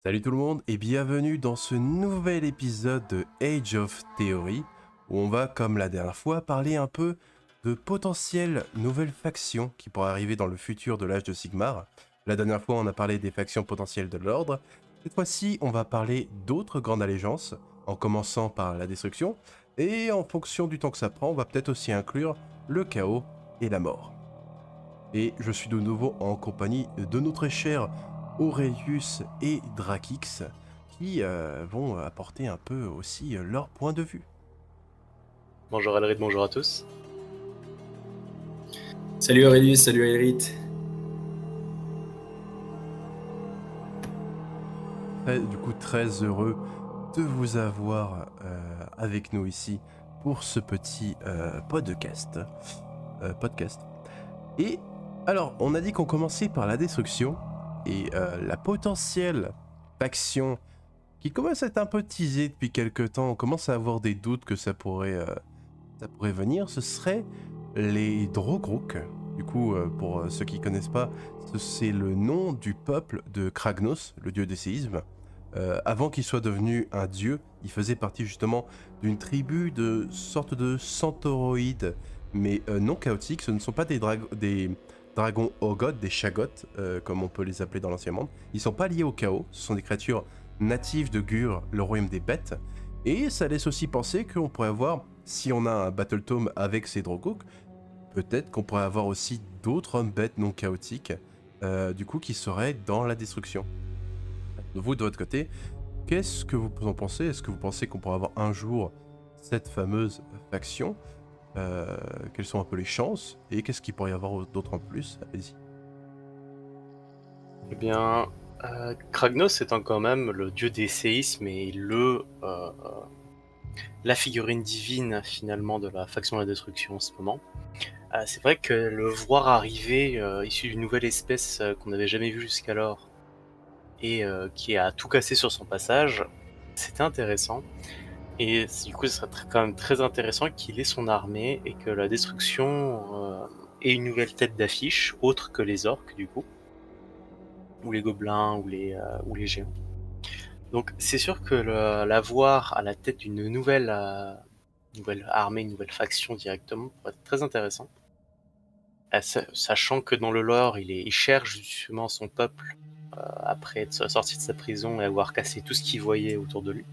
Salut tout le monde et bienvenue dans ce nouvel épisode de Age of Theory où on va, comme la dernière fois, parler un peu de potentielles nouvelles factions qui pourraient arriver dans le futur de l'âge de Sigmar. La dernière fois, on a parlé des factions potentielles de l'ordre. Cette fois-ci, on va parler d'autres grandes allégeances, en commençant par la destruction, et en fonction du temps que ça prend, on va peut-être aussi inclure le chaos et la mort. Et je suis de nouveau en compagnie de nos très chers Aurelius et Drakix qui vont apporter un peu aussi leur point de vue. Bonjour Elrid, bonjour à tous. Salut Aurelius, salut Aerith. Du coup, très heureux de vous avoir avec nous ici pour ce petit podcast. Podcast. Et alors, on a dit qu'on commençait par la destruction et la potentielle faction qui commence à être un peu teasée depuis quelques temps. On commence à avoir des doutes que ça pourrait venir. Ce serait les Drogruk. Du coup, pour ceux qui connaissent pas, c'est le nom du peuple de Kragnos, le dieu des séismes. Avant qu'il soit devenu un dieu, il faisait partie justement d'une tribu de sorte de centauroïdes, mais non chaotiques. Ce ne sont pas des dragons ogoth, des shagoth, comme on peut les appeler dans l'ancien monde. Ils sont pas liés au chaos. Ce sont des créatures natives de Gur, le royaume des bêtes. Et ça laisse aussi penser qu'on pourrait avoir, si on a un Battle Tome avec ces Drogok, peut-être qu'on pourrait avoir aussi d'autres hommes bêtes non chaotiques, du coup, qui seraient dans la destruction. Vous, de votre côté, qu'est-ce que vous en pensez? Est-ce que vous pensez qu'on pourrait avoir un jour cette fameuse faction? Quelles sont un peu les chances? Et qu'est-ce qu'il pourrait y avoir d'autre en plus? Allez-y. Eh bien, Kragnos étant quand même le dieu des séismes et la figurine divine finalement de la faction de la destruction en ce moment, c'est vrai que le voir arriver issu d'une nouvelle espèce qu'on n'avait jamais vue jusqu'alors et qui a tout cassé sur son passage, c'était intéressant. Et du coup, ce serait quand même très intéressant qu'il ait son armée et que la destruction ait une nouvelle tête d'affiche, autre que les orques du coup, ou les gobelins, ou les géants. Donc c'est sûr que la voir à la tête d'une nouvelle armée, une nouvelle faction directement pourrait être très intéressant. Sachant que dans le lore, il cherche justement son peuple après être sorti de sa prison et avoir cassé tout ce qu'il voyait autour de lui.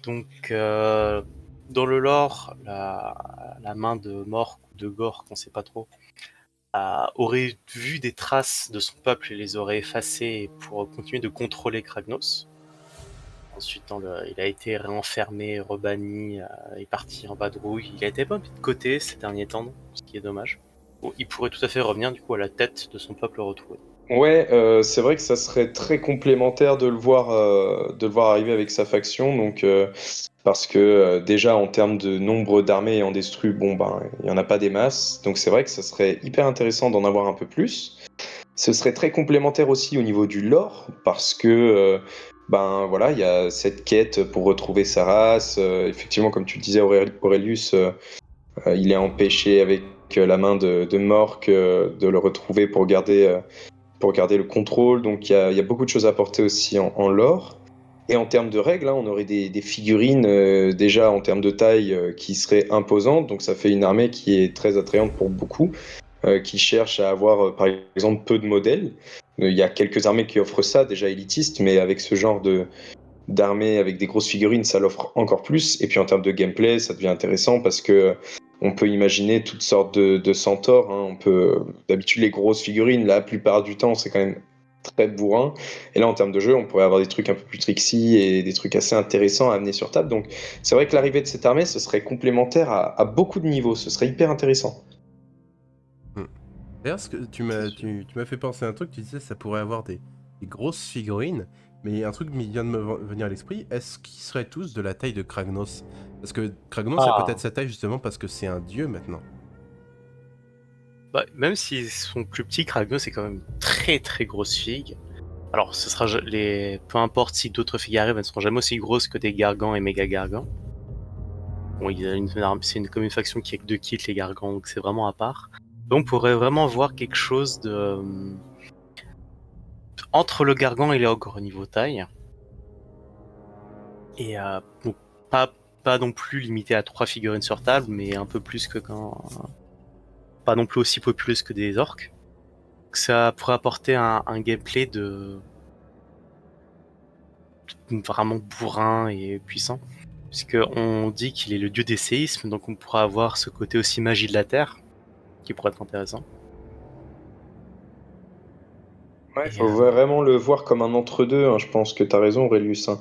Donc dans le lore, la main de Mork ou de Gork, on sait pas trop, aurait vu des traces de son peuple et les aurait effacées pour continuer de contrôler Kragnos. Ensuite, il a été réenfermé, rebanni, est parti en vadrouille. Il a été pas mis de côté ces derniers temps, ce qui est dommage. Bon, il pourrait tout à fait revenir du coup à la tête de son peuple retrouvé. Ouais, c'est vrai que ça serait très complémentaire de le voir arriver avec sa faction. Donc, parce que déjà en termes de nombre d'armées en destru, bon ben, il y en a pas des masses. Donc c'est vrai que ça serait hyper intéressant d'en avoir un peu plus. Ce serait très complémentaire aussi au niveau du lore, parce que ben voilà, il y a cette quête pour retrouver sa race. Effectivement, comme tu le disais, Aurelius, il est empêché avec la main de Mork de le retrouver pour garder le contrôle. Donc il y a beaucoup de choses à apporter aussi en lore. Et en termes de règles, hein, on aurait des figurines déjà en termes de taille qui seraient imposantes. Donc ça fait une armée qui est très attrayante pour beaucoup, qui cherchent à avoir par exemple peu de modèles. Il y a quelques armées qui offrent ça, déjà élitistes, mais avec ce genre d'armée avec des grosses figurines, ça l'offre encore plus. Et puis en termes de gameplay, ça devient intéressant parce que on peut imaginer toutes sortes de centaures. Hein. D'habitude, les grosses figurines, la plupart du temps, c'est quand même très bourrin. Et là, en termes de jeu, on pourrait avoir des trucs un peu plus tricksy et des trucs assez intéressants à amener sur table. Donc, c'est vrai que l'arrivée de cette armée, ce serait complémentaire à beaucoup de niveaux. Ce serait hyper intéressant. Hmm. D'ailleurs, ce que tu m'as fait penser à un truc, tu disais ça pourrait avoir des grosses figurines, mais un truc qui vient de me venir à l'esprit, est-ce qu'ils seraient tous de la taille de Kragnos? Parce que Kragnos a peut-être sa taille justement parce que c'est un dieu maintenant. Bah, même s'ils sont plus petits, Kragnos c'est quand même une très très grosse figue. Alors, peu importe si d'autres figues arrivent, elles ne seront jamais aussi grosses que des Gargants et méga Gargants. Bon, comme une faction qui a que 2 kits, les Gargants, donc c'est vraiment à part. Donc, on pourrait vraiment voir quelque chose entre le Gargan et les ogres au niveau taille. Et donc, pas non plus limité à 3 figurines sur table, mais un peu plus que quand. Pas non plus aussi populeuse que des orques. Ça pourrait apporter un gameplay de vraiment bourrin et puissant. Puisqu'on dit qu'il est le dieu des séismes, donc on pourra avoir ce côté aussi magie de la terre, qui pourrait être intéressant. Ouais, faut vraiment le voir comme un entre-deux, hein. Je pense que tu as raison, Aurelius, hein.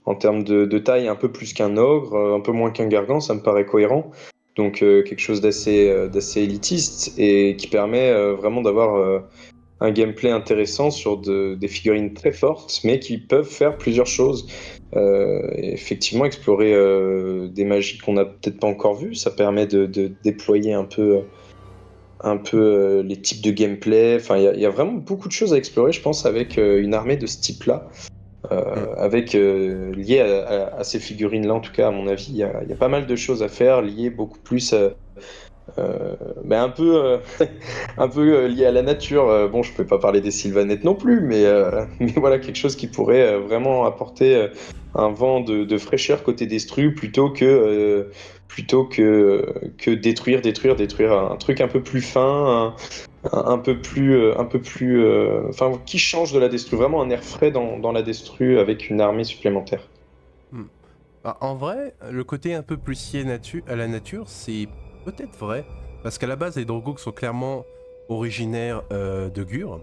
En termes de taille, un peu plus qu'un ogre, un peu moins qu'un gargan, ça me paraît cohérent. Donc quelque chose d'assez élitiste et qui permet vraiment d'avoir un gameplay intéressant sur des figurines très fortes, mais qui peuvent faire plusieurs choses. Et effectivement, explorer des magies qu'on n'a peut-être pas encore vues, ça permet de déployer un peu les types de gameplay. Enfin, il y a vraiment beaucoup de choses à explorer, je pense, avec une armée de ce type-là. Avec lié à ces figurines-là, en tout cas, à mon avis, il y a pas mal de choses à faire, liées beaucoup plus mais un peu, un peu lié à la nature. Bon, je peux pas parler des Sylvanettes non plus, mais voilà, quelque chose qui pourrait vraiment apporter un vent de fraîcheur côté Destru plutôt que détruire un truc un peu plus fin, un peu plus, enfin, qui change de la Destru, vraiment un air frais dans la Destru avec une armée supplémentaire. Bah, en vrai, le côté un peu plus lié à la nature, c'est peut-être vrai, parce qu'à la base, les Drogouk sont clairement originaires de Gur,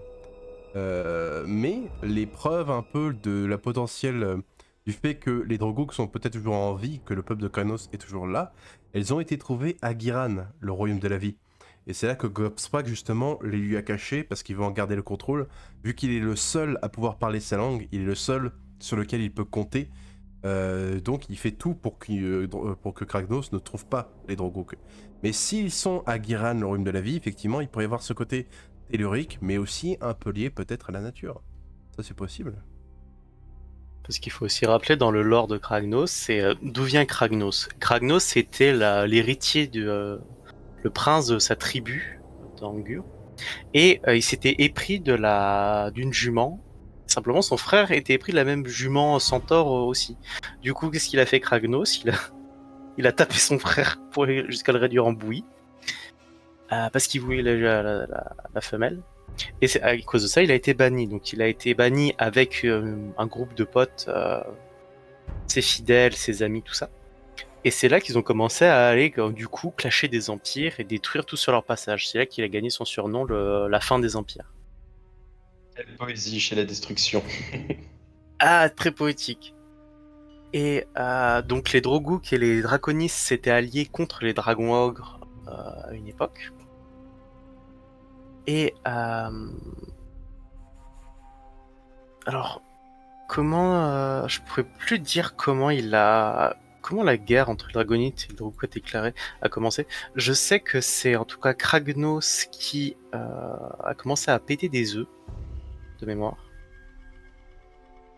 mais les preuves un peu de la potentielle du fait que les Drogouk sont peut-être toujours en vie, que le peuple de Kranos est toujours là, elles ont été trouvées à Giran, le royaume de la vie. Et c'est là que Gobsprak justement les lui a cachées parce qu'il veut en garder le contrôle, vu qu'il est le seul à pouvoir parler sa langue, il est le seul sur lequel il peut compter. Donc il fait tout pour que Kragnos ne trouve pas les Drogouk. Mais s'ils sont à Giran, le royaume de la vie, effectivement, il pourrait y avoir ce côté tellurique, mais aussi un peu lié peut-être à la nature. Ça c'est possible. Parce qu'il faut aussi rappeler dans le lore de Kragnos, c'est d'où vient Kragnos. Kragnos c'était l'héritier le prince de sa tribu d'Angur, et il s'était épris d'une jument. Simplement, son frère était épris de la même jument centaure aussi. Du coup, qu'est-ce qu'il a fait Kragnos? Il a tapé son frère jusqu'à le réduire en bouillie, parce qu'il voulait la femelle. Et c'est à cause de ça, il a été banni. Donc, il a été banni avec un groupe de potes, ses fidèles, ses amis, tout ça. Et c'est là qu'ils ont commencé à aller, du coup, clasher des empires et détruire tout sur leur passage. C'est là qu'il a gagné son surnom, la fin des empires. Quelle poésie chez la destruction. Ah, très poétique. Et donc les Drogouk et les Draconis s'étaient alliés contre les dragons ogres à une époque. Et alors, comment je pourrais plus dire comment la guerre entre les Dragonites et les Drogouk a commencé. Je sais que c'est en tout cas Kragnos qui a commencé à péter des œufs de mémoire.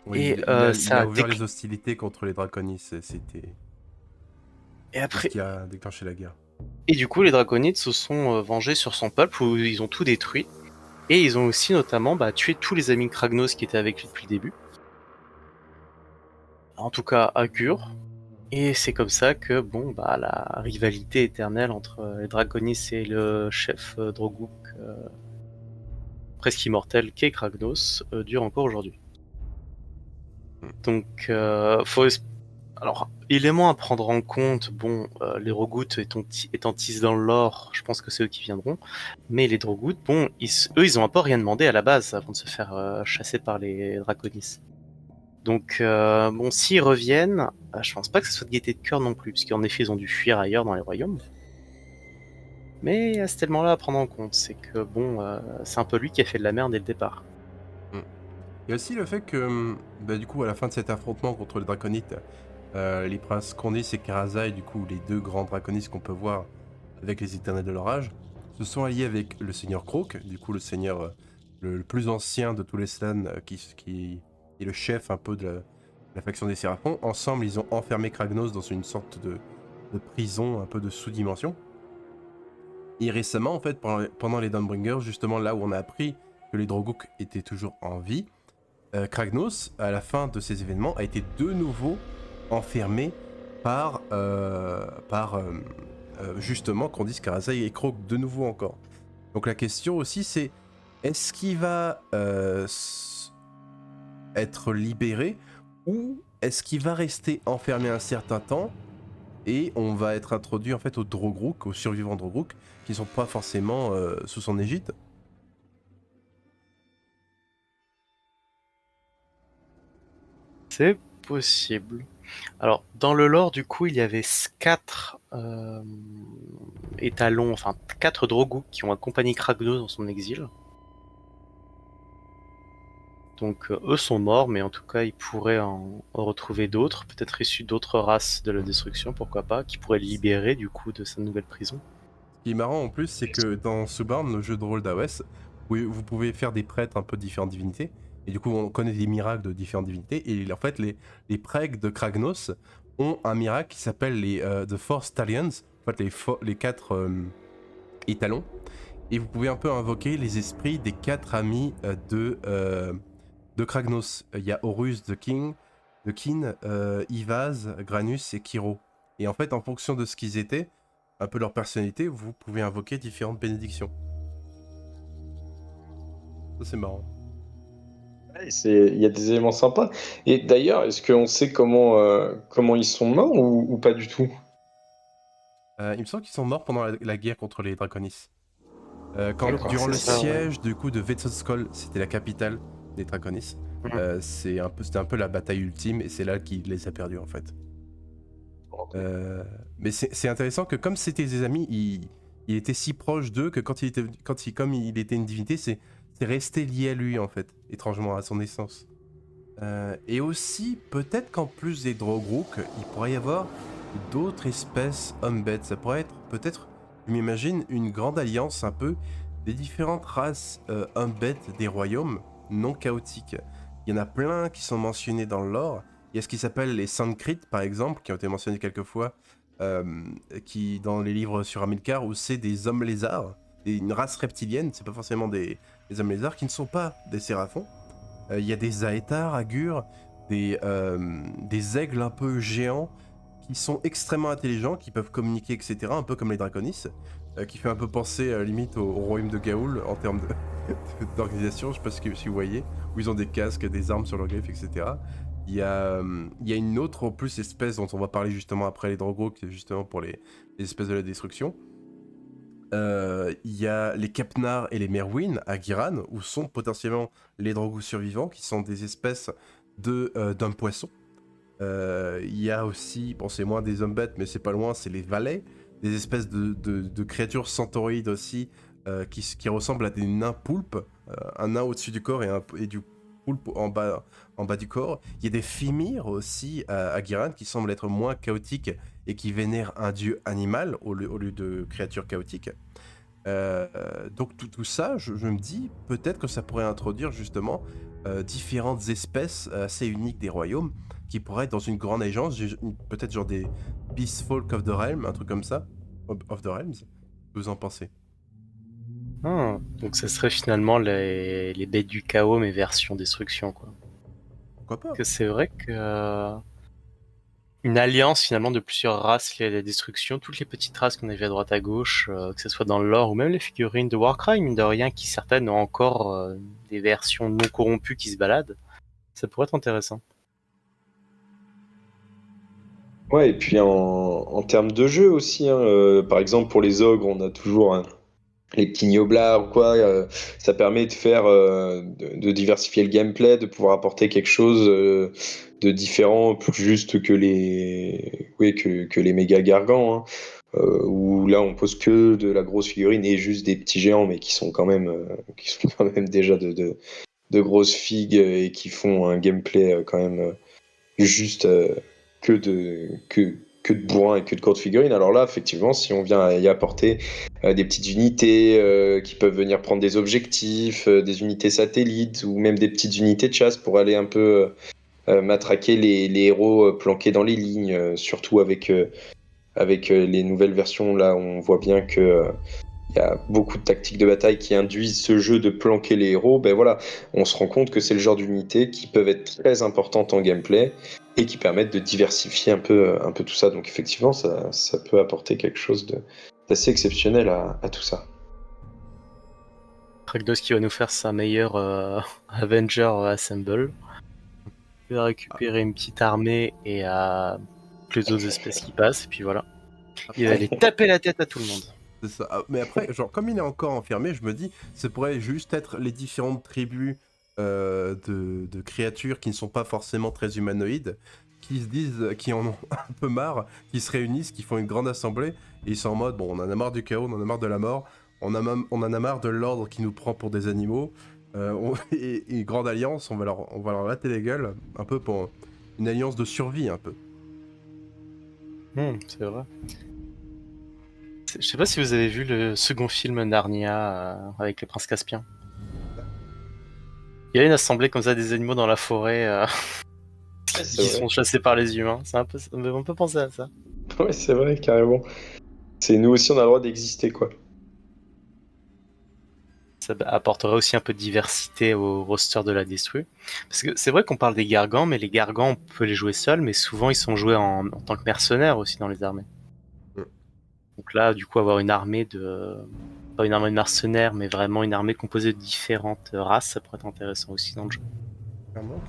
Oui, Et il a ouvert les hostilités contre les Draconis, c'était et après, ce qui a déclenché la guerre. et du coup, les Draconites se sont vengés sur son peuple où ils ont tout détruit. Et ils ont aussi notamment tué tous les amis de Kragnos qui étaient avec lui depuis le début. En tout cas, à Gur. Et c'est comme ça que la rivalité éternelle entre les Draconis et le chef Drogouk presque immortel qu'est Kragnos dure encore aujourd'hui. Donc, alors, élément à prendre en compte, les Rogout étant tissés dans le lore, je pense que c'est eux qui viendront, mais les Drogout, eux, ils ont un peu rien demandé à la base avant de se faire chasser par les Draconis. Donc, s'ils reviennent, je pense pas que ce soit de gaieté de cœur non plus, parce qu'en effet, ils ont dû fuir ailleurs dans les royaumes. Mais il y a cet élément-là à prendre en compte, c'est que c'est un peu lui qui a fait de la merde dès le départ. Il y a aussi le fait que, du coup, à la fin de cet affrontement contre les Draconites, les princes Condis et Karazai, du coup, les deux grands Draconis qu'on peut voir avec les Éternels de l'Orage, se sont alliés avec le Seigneur Croak, du coup, le seigneur le plus ancien de tous les Slans, qui est le chef un peu de la faction des Séraphons. Ensemble, ils ont enfermé Kragnos dans une sorte de prison, un peu de sous-dimension. Et récemment, en fait, pendant les Dawnbringers, justement là où on a appris que les Drogouk étaient toujours en vie, Kragnos, à la fin de ces événements, a été de nouveau enfermé par justement Candice Karazai et Croc de nouveau encore. Donc la question aussi c'est, est-ce qu'il va être libéré ou est-ce qu'il va rester enfermé un certain temps et on va être introduit en fait aux Drogrook, aux survivants Drogrook qui sont pas forcément sous son égide. C'est possible. Alors, dans le lore, du coup, il y avait 4 étalons, enfin 4 Drogouk qui ont accompagné Kragnos dans son exil. Donc, eux sont morts, mais en tout cas, ils pourraient en retrouver d'autres, peut-être issus d'autres races de la destruction, pourquoi pas, qui pourraient le libérer du coup de sa nouvelle prison. Ce qui est marrant en plus, c'est que dans Subarn, le jeu de rôle d'AOS, vous pouvez faire des prêtres un peu de différentes divinités. Et du coup, on connaît des miracles de différentes divinités. Et en fait, les prêtres de Kragnos ont un miracle qui s'appelle les The Four Stallions. En fait, les 4 étalons. Et vous pouvez un peu invoquer les esprits des 4 amis de Kragnos. Il y a Horus, The King, Ivaz, Granus et Kiro. Et en fait, en fonction de ce qu'ils étaient, un peu leur personnalité, vous pouvez invoquer différentes bénédictions. Ça, c'est marrant. Ouais, il y a des éléments sympas. Et d'ailleurs, est-ce qu'on sait comment ils sont morts ou pas du tout? Il me semble qu'ils sont morts pendant la guerre contre les Draconis. D'accord, Durant c'est le ça, ouais. siège du coup de Vetsoskol, c'était la capitale des Draconis. C'était un peu la bataille ultime et c'est là qu'il les a perdus en fait. Mais c'est intéressant que comme c'était des amis, il était si proche d'eux que comme il était une divinité, c'est resté lié à lui en fait, étrangement à son essence. Et aussi, peut-être qu'en plus des Drogrook, il pourrait y avoir d'autres espèces Umbed. Ça pourrait être peut-être, je m'imagine, une grande alliance un peu des différentes races Umbed des royaumes non chaotiques. Il y en a plein qui sont mentionnés dans le lore. Il y a ce qui s'appelle les Sanskrit, par exemple, qui ont été mentionnés quelques fois qui, dans les livres sur Amilcar, où c'est des hommes lézards, une race reptilienne, c'est pas forcément des hommes lézards, qui ne sont pas des séraphons. Il y a des Aetar, Agur, des aigles un peu géants qui sont extrêmement intelligents, qui peuvent communiquer, etc. Un peu comme les Draconis, qui fait un peu penser limite au royaume de Gaoul en termes d'organisation. Je sais pas si vous voyez, où ils ont des casques, des armes sur leurs griffes, etc. Il y a une autre en plus espèce dont on va parler justement après les Drogrook, qui est justement pour les espèces de la destruction. Il y a les Kepnar et les Merwin à Giran, où sont potentiellement les Drogouk survivants, qui sont des espèces d'un poisson. Il y a aussi, bon c'est moins des hommes bêtes, mais c'est pas loin, c'est les valets, des espèces de créatures centaurides aussi, qui ressemblent à des nains poulpes, un nain au-dessus du corps et du poulpe en bas du corps. Il y a des Fimir aussi à Giran, qui semblent être moins chaotiques et qui vénèrent un dieu animal au lieu de créatures chaotiques. Donc tout ça, je me dis peut-être que ça pourrait introduire justement différentes espèces assez uniques des royaumes qui pourraient être dans une grande alliance, peut-être genre des Beast Folk of the Realm, un truc comme ça, of the Realms. Que vous en pensez? Donc ça serait finalement les bêtes du chaos mais version destruction quoi. Pourquoi pas? Que c'est vrai que une alliance finalement de plusieurs races liées à la destruction, toutes les petites races qu'on a vues à droite à gauche, que ce soit dans le lore ou même les figurines de Warcry, mine de rien, qui certaines ont encore des versions non corrompues qui se baladent, ça pourrait être intéressant. Ouais, et puis en termes de jeu aussi, hein, par exemple pour les ogres, on a toujours les petits gnoblards ou quoi, ça permet de faire, de diversifier le gameplay, de pouvoir apporter quelque chose de différent, plus juste que que les méga gargants, hein, où là on pose que de la grosse figurine et juste des petits géants, mais qui sont quand même déjà de grosses figues et qui font un gameplay quand même juste que de bourrin et que de courtes figurines. Alors là, effectivement, si on vient y apporter des petites unités qui peuvent venir prendre des objectifs, des unités satellites ou même des petites unités de chasse pour aller un peu matraquer les héros planqués dans les lignes, surtout avec les nouvelles versions, là on voit bien que il y a beaucoup de tactiques de bataille qui induisent ce jeu de planquer les héros, ben voilà, on se rend compte que c'est le genre d'unités qui peuvent être très importantes en gameplay et qui permettent de diversifier un peu tout ça. Donc effectivement, ça peut apporter quelque chose d'assez exceptionnel à tout ça. Ragnos qui va nous faire sa meilleure Avenger Assemble. Il va récupérer une petite armée et les autres espèces qui passent, et puis voilà. Il va aller taper la tête à tout le monde. C'est ça. Ah, mais après, genre, comme il est encore enfermé, je me dis, ça pourrait juste être les différentes tribus de créatures qui ne sont pas forcément très humanoïdes, qui se disent, qui en ont un peu marre, qui se réunissent, qui font une grande assemblée, et ils sont en mode, bon, on en a marre du chaos, on en a marre de la mort, on en a marre de l'ordre qui nous prend pour des animaux, et grande alliance, on va leur latter les gueules, un peu pour une alliance de survie, un peu. C'est vrai. Je sais pas si vous avez vu le second film Narnia avec le prince Caspien. Il y a une assemblée comme ça des animaux dans la forêt qui sont chassés par les humains. On peut penser à ça. Ouais, c'est vrai, carrément. C'est nous aussi, on a le droit d'exister, quoi. Ça apporterait aussi un peu de diversité au roster de la Destru. Parce que c'est vrai qu'on parle des gargants, mais les gargants, on peut les jouer seuls, mais souvent ils sont joués en tant que mercenaires aussi dans les armées. Donc là, du coup, avoir une armée pas une armée de mercenaires, mais vraiment une armée composée de différentes races, ça pourrait être intéressant aussi dans le jeu. Clairement.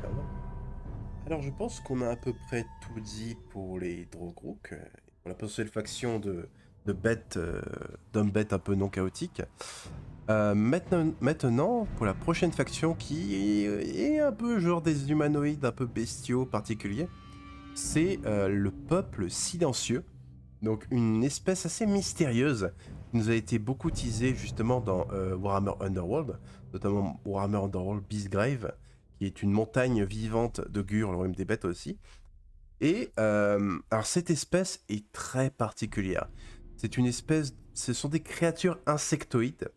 Alors, je pense qu'on a à peu près tout dit pour les Drogrook. On a posé le faction de bêtes, d'hommes bêtes un peu non chaotiques. Maintenant, pour la prochaine faction qui est un peu genre des humanoïdes un peu bestiaux particuliers, c'est le peuple silencieux. Donc une espèce assez mystérieuse qui nous a été beaucoup teasée justement dans Warhammer Underworld, notamment Warhammer Underworld Beastgrave, qui est une montagne vivante de Gur, le royaume des bêtes aussi. Et alors cette espèce est très particulière. Ce sont des créatures insectoïdes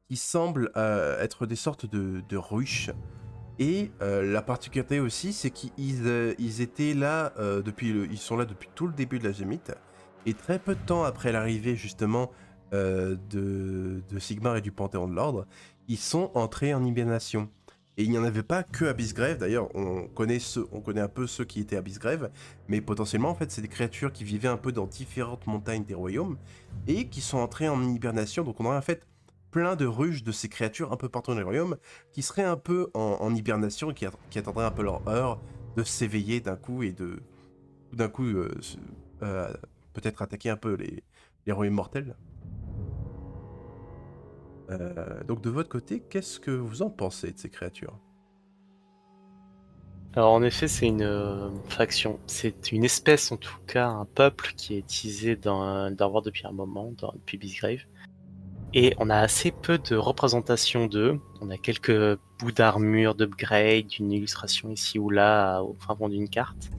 qui semblent être des sortes de ruches. Et la particularité aussi, c'est qu'ils étaient là ils sont là depuis tout le début de la Gémite. Et très peu de temps après l'arrivée justement de Sigmar et du Panthéon de l'Ordre, ils sont entrés en hibernation. Et il n'y en avait pas que à Beastgrave, d'ailleurs on connaît un peu ceux qui étaient à Beastgrave, mais potentiellement en fait c'est des créatures qui vivaient un peu dans différentes montagnes des royaumes et qui sont entrées en hibernation, donc on aurait en fait plein de ruches de ces créatures un peu partout dans les royaumes qui seraient un peu en hibernation et qui attendraient un peu leur heure de s'éveiller d'un coup et de tout d'un coup peut-être attaquer un peu les royaumes mortels. Donc de votre côté, qu'est-ce que vous en pensez de ces créatures ? Alors en effet, c'est une faction. C'est une espèce, en tout cas, un peuple qui est teasé dans Underworld depuis un moment, depuis Beastgrave. Et on a assez peu de représentations d'eux. On a quelques bouts d'armure, d'upgrade, une illustration ici ou là, au fin fond d'une carte.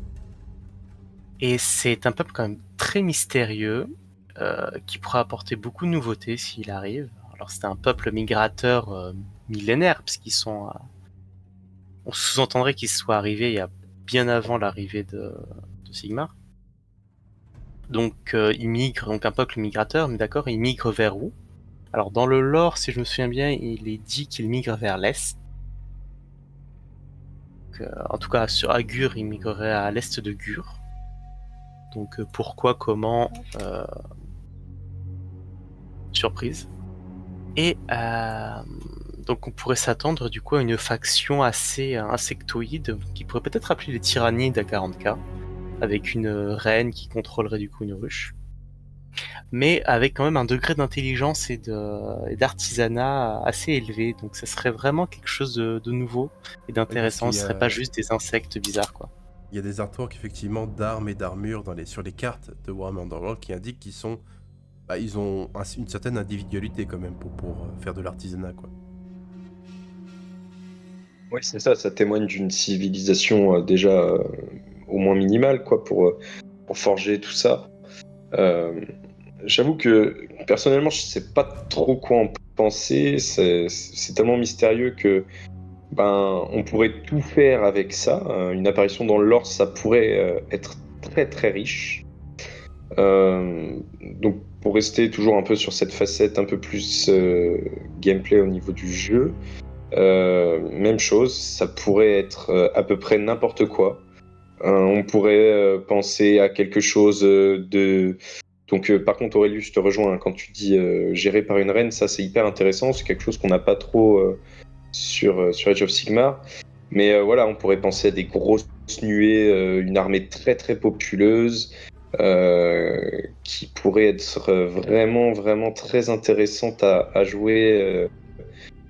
Et c'est un peuple quand même très mystérieux, qui pourra apporter beaucoup de nouveautés s'il arrive. Alors c'est un peuple migrateur millénaire, puisqu'ils sont... on sous-entendrait qu'ils soient arrivés il y a bien avant l'arrivée de Sigmar. Donc ils migrent, donc un peuple migrateur, mais d'accord, ils migrent vers où ? Alors dans le lore, si je me souviens bien, il est dit qu'ils migrent vers l'est. Donc, en tout cas, sur Agur, ils migreraient à l'est de Gur. Donc pourquoi, comment, surprise. Et donc on pourrait s'attendre du coup à une faction assez insectoïde qui pourrait peut-être appeler les Tyrannides à 40k, avec une reine qui contrôlerait du coup une ruche. Mais avec quand même un degré d'intelligence et d'artisanat assez élevé, donc ça serait vraiment quelque chose de nouveau et d'intéressant. Ce serait pas juste des insectes bizarres, quoi. Il y a des artworks effectivement d'armes et d'armures sur les cartes de Warhammer Underworld qui indiquent ils ont une certaine individualité quand même pour faire de l'artisanat, quoi. Oui, c'est ça, ça témoigne d'une civilisation déjà au moins minimale, quoi, pour forger tout ça. J'avoue que personnellement, je sais pas trop quoi en penser. C'est tellement mystérieux que on pourrait tout faire avec ça. Une apparition dans le lore, ça pourrait être très très riche. Donc pour rester toujours un peu sur cette facette un peu plus gameplay au niveau du jeu, même chose, ça pourrait être à peu près n'importe quoi. On pourrait penser à quelque chose de... Donc par contre Aurelius, je te rejoins, hein, quand tu dis géré par une reine, ça c'est hyper intéressant, c'est quelque chose qu'on n'a pas trop sur Age of Sigmar. Mais voilà, on pourrait penser à des grosses nuées, une armée très très populeuse, qui pourrait être vraiment vraiment très intéressante à jouer,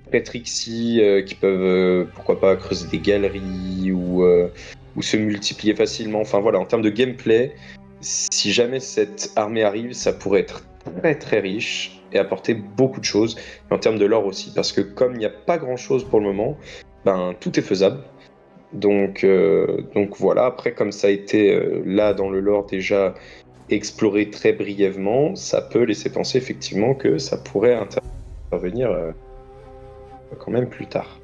très tricksy, qui peuvent pourquoi pas creuser des galeries ou se multiplier facilement. Enfin voilà, en termes de gameplay, si jamais cette armée arrive, ça pourrait être très très riche et apporter beaucoup de choses. Et en termes de lore aussi, parce que comme il n'y a pas grand chose pour le moment, ben tout est faisable. Donc voilà, après comme ça a été là dans le lore déjà exploré très brièvement, ça peut laisser penser effectivement que ça pourrait intervenir quand même plus tard.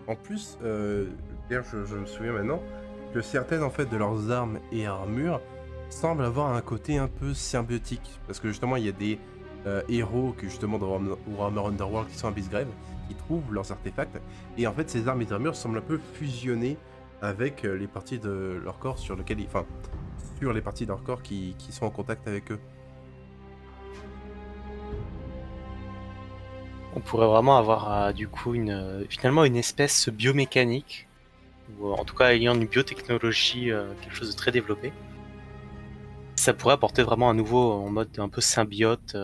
En plus, d'ailleurs, je me souviens maintenant que certaines en fait de leurs armes et armures semblent avoir un côté un peu symbiotique, parce que justement il y a des héros que justement dans Warhammer Underworld qui sont à Beastgrave, qui trouvent leurs artefacts, et en fait ces armes et armures semblent un peu fusionner avec les parties de leur corps sur lesquelles enfin sur les parties de leur corps qui sont en contact avec eux. On pourrait vraiment avoir du coup finalement une espèce biomécanique, ou en tout cas ayant une biotechnologie, quelque chose de très développé. Ça pourrait apporter vraiment un nouveau en mode un peu symbiote,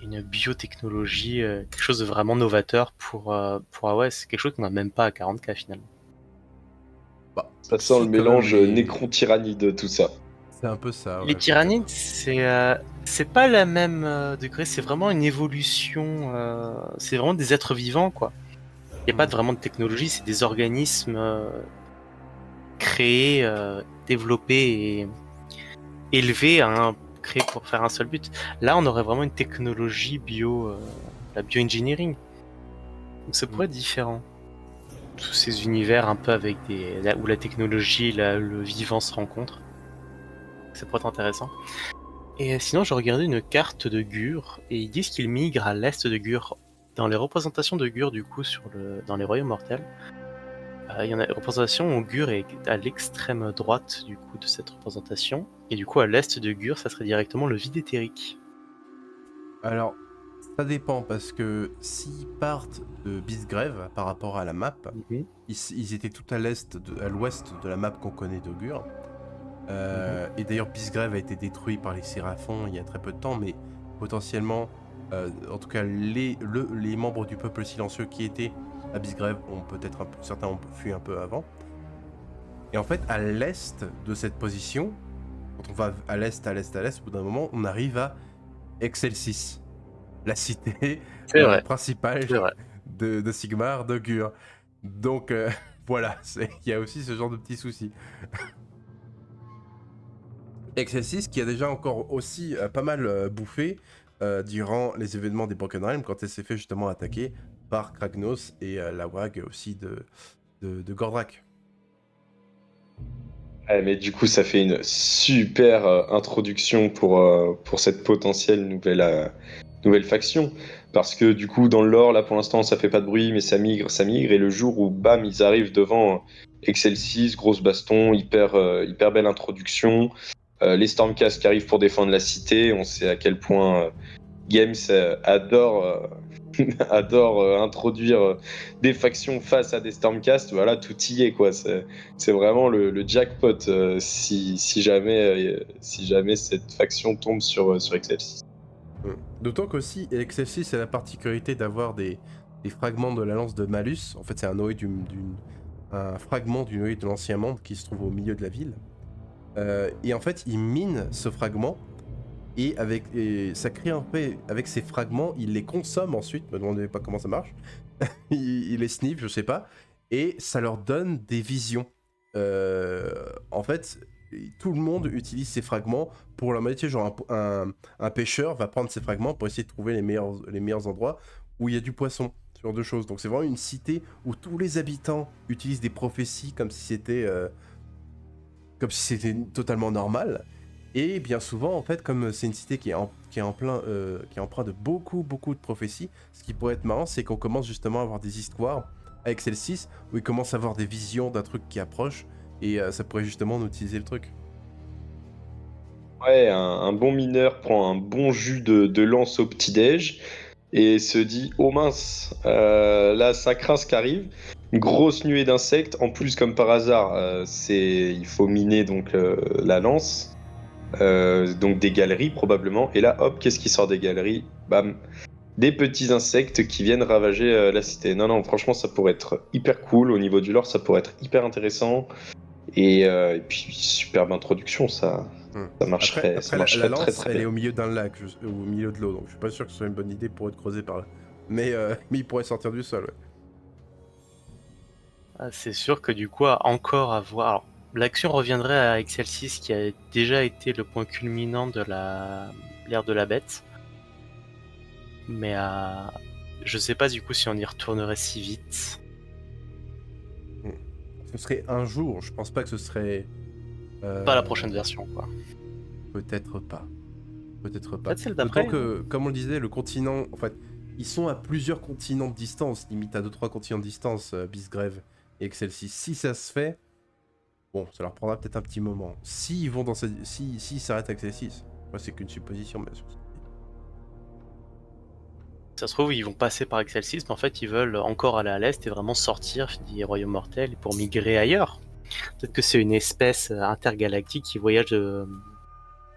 une biotechnologie, quelque chose de vraiment novateur pour ouais, c'est quelque chose qu'on n'a même pas à 40K finalement. Bah, Ça sent le si, quand même, mélange nécron-tyrannide, tout ça. c'est un peu ça. Les Ouais, tyrannides, peut-être. c'est pas la même degré, c'est vraiment une évolution, c'est vraiment des êtres vivants quoi. Il n'y a pas vraiment de technologie, c'est des organismes créés, développés et élevés créés pour faire un seul but. Là, on aurait vraiment une technologie la bioengineering. Donc ça pourrait être différent. Tous ces univers un peu avec où la technologie et le vivant se rencontrent. Ça pourrait être intéressant. Et sinon, j'ai regardé une carte de Gur, et ils disent qu'ils migrent à l'est de Gur. Dans les représentations de Gur, du coup, dans les royaumes mortels, il y en a une représentation où Gur est à l'extrême droite, du coup, de cette représentation. Et du coup, à l'est de Gur, ça serait directement le vide éthérique. Alors, ça dépend, parce que s'ils partent de Beastgrave par rapport à la map, ils étaient tout à l'ouest de la map qu'on connaît d'Augure. Et d'ailleurs, Beastgrave a été détruit par les Séraphons il y a très peu de temps, mais potentiellement, en tout cas, les membres du peuple silencieux qui étaient à Beastgrave ont peut-être certains ont fui un peu avant. Et en fait, à l'est de cette position, quand on va à l'est, au bout d'un moment, on arrive à Excelsis, la cité principale de Sigmar, d'Augure. Donc voilà, il y a aussi ce genre de petits soucis. Excelsis qui a déjà encore aussi pas mal bouffé durant les événements des Broken quand elle s'est fait justement attaquer par Kragnos et la WAG aussi de Gordrak. Mais du coup, ça fait une super introduction pour cette potentielle nouvelle faction. Parce que du coup, dans le lore, là pour l'instant, ça fait pas de bruit, mais ça migre. Et le jour où, bam, ils arrivent devant Excelsis, grosse baston, hyper belle introduction. Les Stormcast qui arrivent pour défendre la cité. On sait à quel point Games adore introduire des factions face à des Stormcast. Voilà, tout y est quoi. C'est vraiment le jackpot si jamais cette faction tombe sur Excelsis. D'autant qu'aussi Excelsis a la particularité d'avoir des fragments de la lance de Malus. En fait, c'est un fragment d'une oeil de l'ancien monde qui se trouve au milieu de la ville. Et en fait, il mine ce fragment. Et ça crée un peu, avec ces fragments, il les consomme ensuite, me demandez pas comment ça marche, il les sniff, je sais pas, et ça leur donne des visions. En fait, tout le monde utilise ces fragments pour la moitié, genre un pêcheur va prendre ces fragments pour essayer de trouver les meilleurs endroits où il y a du poisson, ce genre de choses. Donc c'est vraiment une cité où tous les habitants utilisent des prophéties comme si c'était totalement normal. Et bien souvent, en fait, comme c'est une cité qui est empreinte de beaucoup de prophéties, ce qui pourrait être marrant, c'est qu'on commence justement à avoir des histoires avec celle-ci, où ils commencent à avoir des visions d'un truc qui approche, et ça pourrait justement nous utiliser le truc. Ouais, un bon mineur prend un bon jus de lance au petit-déj et se dit oh mince, là ça craint ce qui arrive. Une grosse nuée d'insectes. En plus, comme par hasard, il faut miner donc la lance, donc des galeries probablement. Et là, hop, qu'est-ce qui sort des galeries? Bam, des petits insectes qui viennent ravager la cité. Non, non, franchement, ça pourrait être hyper cool au niveau du lore, ça pourrait être hyper intéressant. Et puis superbe introduction, ça. Hmm. Ça marcherait, Après la très lance, très elle est bien. au milieu d'un lac, ou au milieu de l'eau, donc je suis pas sûr que ce soit une bonne idée pour eux de creuser par là. Mais, mais il pourrait sortir du sol, ouais. Ah, c'est sûr que du coup, encore à voir. Alors, l'action reviendrait à Excelsis qui a déjà été le point culminant de l'ère de la bête. Mais je sais pas du coup si on y retournerait si vite. Ce serait un jour, je pense pas que ce serait... Pas la prochaine version, quoi. Peut-être pas. Peut-être pas. Peut-être celle D'autant d'après. que, comme on le disait, le continent... En fait, ils sont à plusieurs continents de distance, limite à 2-3 continents de distance, Bisgrave et Excelsis. Si ça se fait, bon, ça leur prendra peut-être un petit moment. S'ils vont dans cette... S'ils s'arrêtent à Excelsis, moi c'est qu'une supposition, bien sûr. Ça se trouve, ils vont passer par Excelsis, mais en fait, ils veulent encore aller à l'est et vraiment sortir des royaumes mortels pour migrer ailleurs. Peut-être que c'est une espèce intergalactique qui voyage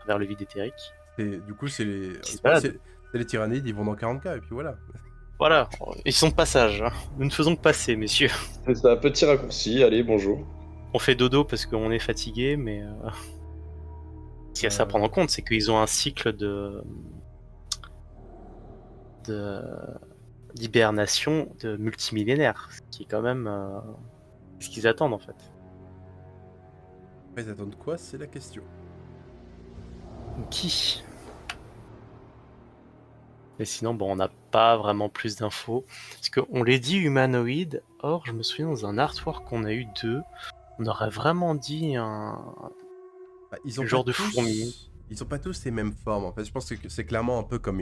vers le vide éthérique. Du coup, c'est les... Qui se ouais, balade. c'est les tyrannides, ils vont dans 40K, et puis voilà. Voilà, ils sont de passage. Hein. Nous ne faisons que passer, messieurs. C'est ça, petit raccourci, allez, bonjour. On fait dodo parce qu'on est fatigué, mais ce qu'il y a ça à prendre en compte, c'est qu'ils ont un cycle de d'hibernation de multimillénaire, ce qui est quand même ce qu'ils attendent en fait. Ils attendent quoi? C'est la question. Qui? Mais sinon, bon, on n'a pas vraiment plus d'infos. Parce qu'on les dit humanoïdes, or je me souviens dans un artwork qu'on a eu d'eux, on aurait vraiment dit un Bah, ils ont genre pas de fourmi. Ils ont pas tous les mêmes formes. En fait, je pense que c'est clairement un peu comme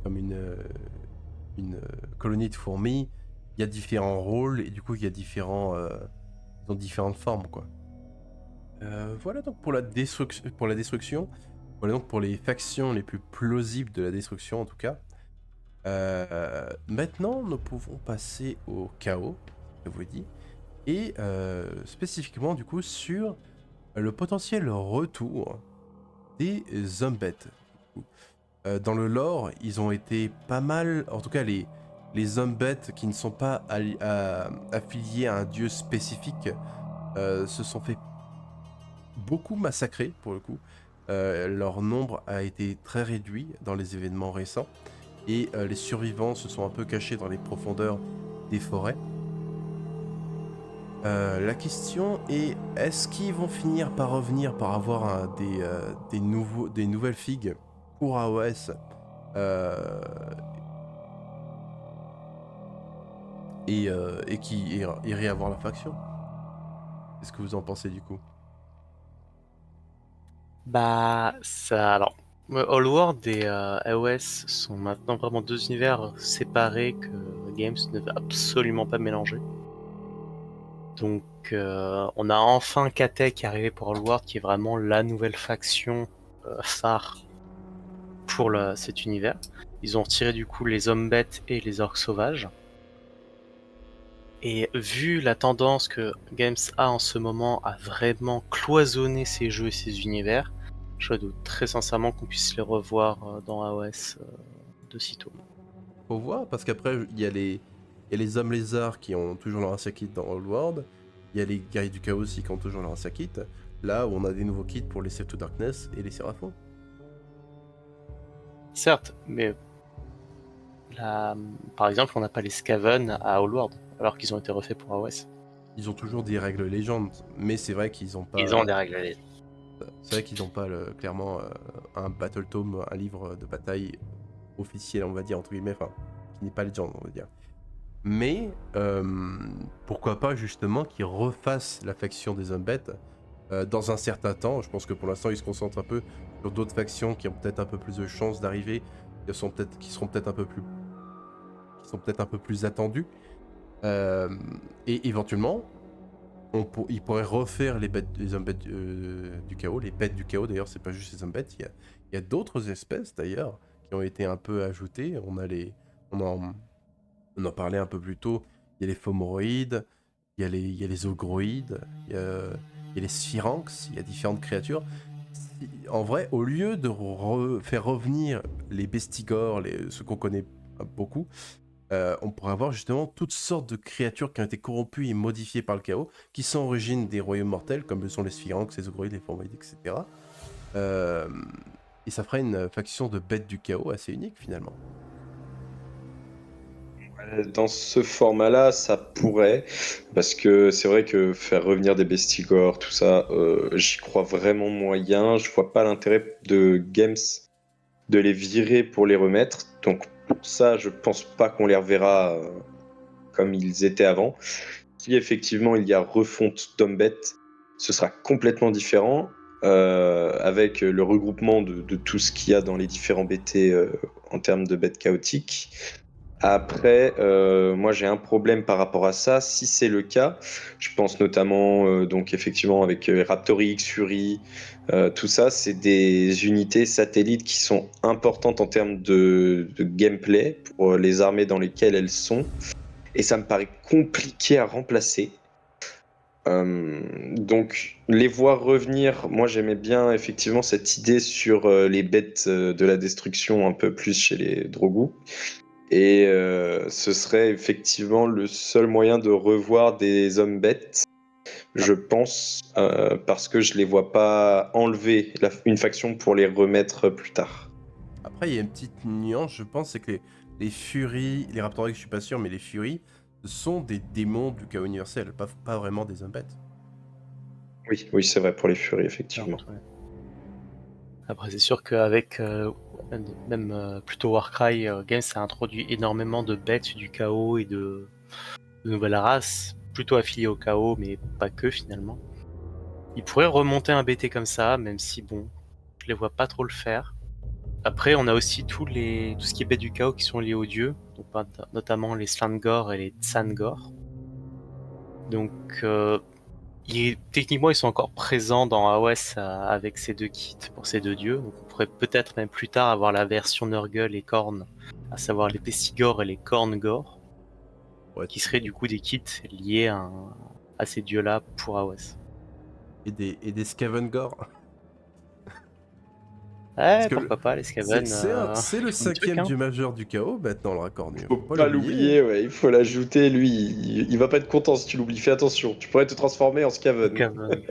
comme une colonie de fourmis. Il y a différents rôles et du coup il y a ils ont différentes formes quoi. Voilà donc pour la destruction. Voilà donc pour les factions les plus plausibles de la destruction en tout cas. Maintenant nous pouvons passer au chaos, je vous dis, et spécifiquement du coup sur le potentiel retour des zombettes. Dans le lore, ils ont été pas mal, en tout cas les zombettes qui ne sont pas affiliés à un dieu spécifique se sont fait beaucoup massacrer pour le coup. Leur nombre a été très réduit dans les événements récents et les survivants se sont un peu cachés dans les profondeurs des forêts. La question est, est-ce qu'ils vont finir par revenir par avoir des nouvelles figues pour AOS et qui iraient avoir la faction? Qu'est-ce que vous en pensez du coup? Bah, ça. Alors, Allworld et AOS sont maintenant vraiment deux univers séparés que Games ne veut absolument pas mélanger. Donc, on a enfin Kate qui est arrivé pour Allworld, qui est vraiment la nouvelle faction phare pour cet univers. Ils ont retiré du coup les hommes bêtes et les orques sauvages. Et vu la tendance que Games a en ce moment à vraiment cloisonner ses jeux et ses univers, je doute très sincèrement qu'on puisse les revoir dans AOS de sitôt. Faut voir, parce qu'après, il y a les hommes lézards qui ont toujours leur ancien kit dans Old. Il y a les guerriers du chaos aussi qui ont toujours leur ancien kit. Là où on a des nouveaux kits pour les Save to Darkness et les Séraphons. Certes, mais par exemple, on n'a pas les Skaven à Allworld, alors qu'ils ont été refaits pour AOS. Ils ont toujours des règles légendes, mais c'est vrai qu'ils ont pas. Ils ont des règles. C'est vrai qu'ils n'ont pas clairement un Battle Tome, un livre de bataille officiel, on va dire, entre guillemets, enfin, qui n'est pas légende, on va dire. Mais pourquoi pas justement qu'ils refassent la faction des hommes bêtes dans un certain temps. Je pense que pour l'instant, ils se concentrent un peu sur d'autres factions qui ont peut-être un peu plus de chances d'arriver, qui seront peut-être un peu plus attendues. Et éventuellement, ils pourraient refaire les hommes bêtes du chaos. Les bêtes du chaos, d'ailleurs, c'est pas juste les hommes bêtes. Il y a d'autres espèces, d'ailleurs, qui ont été un peu ajoutées. On en parlait un peu plus tôt. Il y a les fomoroïdes, il y a les ogroïdes, il y a les sphyranx, il y a différentes créatures. En vrai, au lieu de faire revenir les bestigores, ceux qu'on connaît beaucoup, on pourrait avoir justement toutes sortes de créatures qui ont été corrompues et modifiées par le chaos, qui sont origines des royaumes mortels, comme le sont les sphyranx, les ogroïdes, les fomoroïdes, etc. Et ça ferait une faction de bêtes du chaos assez unique finalement. Dans ce format-là, ça pourrait, parce que c'est vrai que faire revenir des bestigores, tout ça, j'y crois vraiment moyen. Je vois pas l'intérêt de Games de les virer pour les remettre. Donc pour ça, je pense pas qu'on les reverra comme ils étaient avant. Si effectivement il y a refonte d'hommes-bêtes, ce sera complètement différent, avec le regroupement de tout ce qu'il y a dans les différents BT en termes de bêtes chaotiques. Après, moi j'ai un problème par rapport à ça. Si c'est le cas, je pense notamment donc effectivement avec Raptorix, Fury, tout ça, c'est des unités satellites qui sont importantes en termes de gameplay pour les armées dans lesquelles elles sont. Et ça me paraît compliqué à remplacer. Donc les voir revenir, moi j'aimais bien effectivement cette idée sur les bêtes de la destruction un peu plus chez les Drogoux. Et ce serait effectivement le seul moyen de revoir des hommes bêtes, je pense, parce que je les vois pas enlever une faction pour les remettre plus tard. Après, il y a une petite nuance, je pense, c'est que les Furies, les Raptorix, je suis pas sûr, mais les Furies sont des démons du chaos universel, pas vraiment des hommes bêtes. Oui, c'est vrai pour les Furies, effectivement. Ouais. Après, c'est sûr qu'avec même plutôt Warcry Games, ça a introduit énormément de bêtes du chaos et de nouvelles races, plutôt affiliées au chaos, mais pas que finalement. Ils pourraient remonter un BT comme ça, même si bon, je les vois pas trop le faire. Après, on a aussi tout ce qui est bêtes du chaos qui sont liés aux dieux, donc notamment les Slangor et les Tsangor. Donc techniquement, ils sont encore présents dans AOS avec ces deux kits pour ces deux dieux. Donc on pourrait peut-être même plus tard avoir la version Nurgle et Korn, à savoir les Pestigor et les Korngor, Ouais. qui seraient du coup des kits liés à ces dieux-là pour AOS. Et des Skavengor. Ouais, pourquoi pas, les Skaven. C'est le cinquième du majeur du chaos, maintenant, le raccordu. Faut pas l'oublier, ouais, il faut l'ajouter, lui, il va pas être content si tu l'oublies, fais attention, tu pourrais te transformer en Skaven.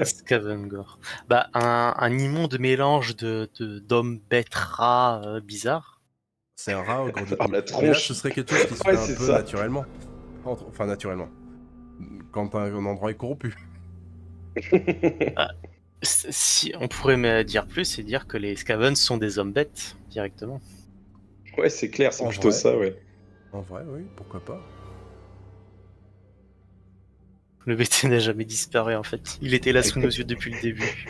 Skavengor. Bah, un immonde mélange d'hommes bêtes rats bizarres. C'est un rat ogre du Ah, coup. la Mais là, tronche. ce serait quelque chose qui se Ouais, fait un c'est peu ça. naturellement. Enfin, naturellement. Quand un endroit est corrompu. Ah, si on pourrait me dire plus et dire que les Skaven sont des hommes bêtes directement. Ouais, c'est clair, c'est En plutôt vrai. ça, ouais. En vrai, oui, pourquoi pas. Le BT n'a jamais disparu en fait. Il était là sous nos yeux depuis le début.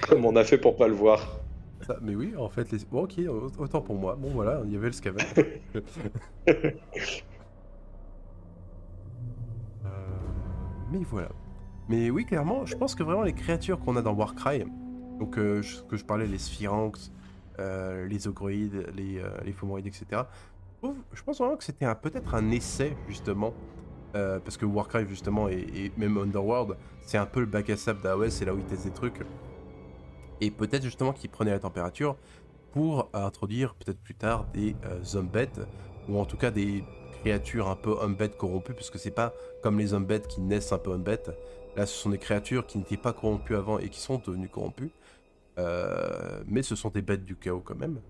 Comme on a fait pour pas le voir. Ça, mais oui, en fait, bon, ok, autant pour moi. Bon, voilà, il y avait le Skaven. Mais voilà. Mais oui, clairement, je pense que vraiment les créatures qu'on a dans Warcry, donc que je parlais, les Sphyranx, les Ogroïdes, les Fomoroïdes, etc. Je pense vraiment que c'était peut-être un essai, justement, parce que Warcry, justement, et même Underworld, c'est un peu le bac à sable d'AOS, c'est là où ils testent des trucs. Et peut-être justement qu'ils prenaient la température pour introduire peut-être plus tard des zombettes, ou en tout cas des créatures un peu humbettes corrompues, parce que c'est pas comme les humbettes qui naissent un peu humbettes. Là, ce sont des créatures qui n'étaient pas corrompues avant et qui sont devenues corrompues. Mais ce sont des bêtes du chaos quand même.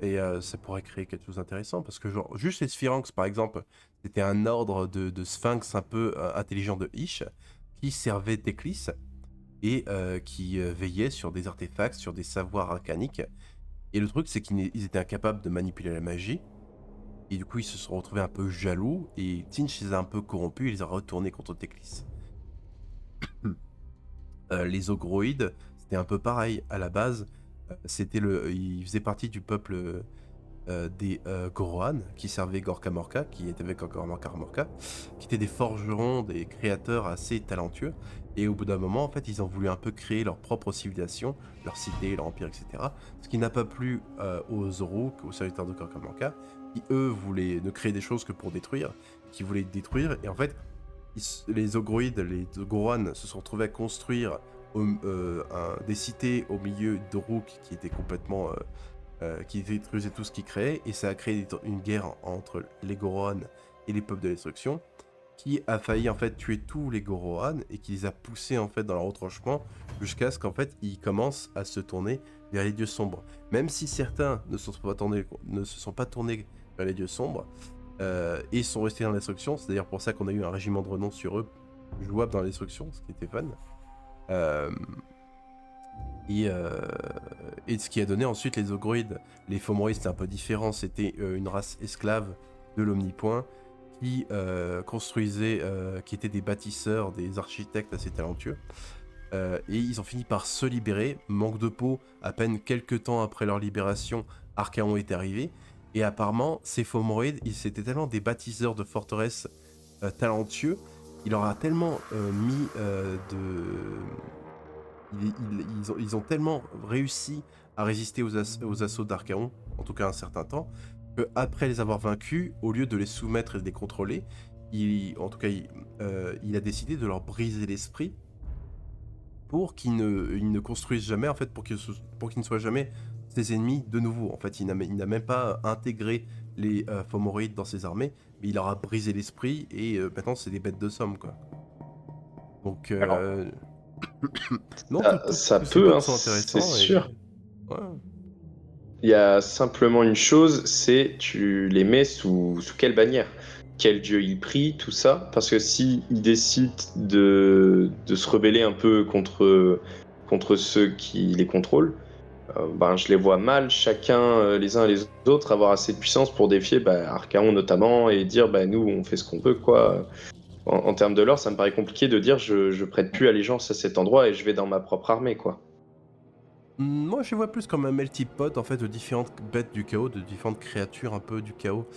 Et ça pourrait créer quelque chose d'intéressant, parce que genre, juste les Sphyranx par exemple, c'était un ordre de sphinx un peu intelligent de Ish, qui servait d'Eclis, et qui veillait sur des artefacts, sur des savoirs arcaniques. Et le truc, c'est qu'ils étaient incapables de manipuler la magie, et du coup, ils se sont retrouvés un peu jaloux, et Tynch les a un peu corrompus, et les a retournés contre Teclis. Les ogroïdes, c'était un peu pareil. À la base, ils faisaient partie du peuple des Gorohan, qui servaient Gorka Morka, qui étaient avec Gorka Morka, qui étaient des forgerons, des créateurs assez talentueux. Et au bout d'un moment, en fait, ils ont voulu un peu créer leur propre civilisation, leur cité, leur empire, etc. Ce qui n'a pas plu aux Zoruk, aux serviteurs de Gorka Morka, qui eux voulaient ne créer des choses que pour détruire, qui voulaient détruire. Et en fait, les ogroïdes, les Gorohan se sont retrouvés à construire des cités au milieu d'Oruk qui étaient complètement qui détruisait tout ce qu'ils créaient, et ça a créé une guerre entre les Gorohan et les peuples de la destruction, qui a failli en fait tuer tous les Gorohan et qui les a poussés en fait dans leur retranchement jusqu'à ce qu'en fait ils commencent à se tourner vers les dieux sombres. Même si certains ne se sont pas tournés vers les dieux sombres et sont restés dans la destruction, c'est d'ailleurs pour ça qu'on a eu un régiment de renom sur eux jouable dans la destruction, ce qui était fun. Et ce qui a donné ensuite les ogroïdes. Les Fomorides, c'était un peu différent, c'était une race esclave de l'Omnipoint qui construisait, qui étaient des bâtisseurs, des architectes assez talentueux. Et ils ont fini par se libérer. Manque de peau, à peine quelques temps après leur libération, Archaon est arrivé. Et apparemment, ces Fomorides, c'était tellement des bâtisseurs de forteresses talentueux, il leur a tellement mis ils ont tellement réussi à résister aux assauts d'Archaon, en tout cas un certain temps, qu'après les avoir vaincus, au lieu de les soumettre et de les contrôler, il a décidé de leur briser l'esprit pour qu'ils ne construisent jamais, en fait, pour qu'ils ne soient jamais ses ennemis de nouveau. En fait, il n'a même pas intégré les Fomorides dans ses armées, mais il leur a brisé l'esprit, et maintenant c'est des bêtes de somme, quoi. Donc... non, Ça tous ces peut, peuples hein, sont intéressants. c'est sûr. Ouais. Il y a simplement une chose, c'est tu les mets sous quelle bannière? Quel dieu ils prient, tout ça? Parce que si ils décident de se rebeller un peu contre ceux qui les contrôlent, ben, je les vois mal, chacun, les uns et les autres, avoir assez de puissance pour défier Archaon notamment et dire nous, on fait ce qu'on peut, quoi. En termes de lore, ça me paraît compliqué de dire je prête plus allégeance à cet endroit et je vais dans ma propre armée, quoi. Moi, je les vois plus comme un melting pot, en fait, de différentes bêtes du chaos, de différentes créatures un peu du chaos.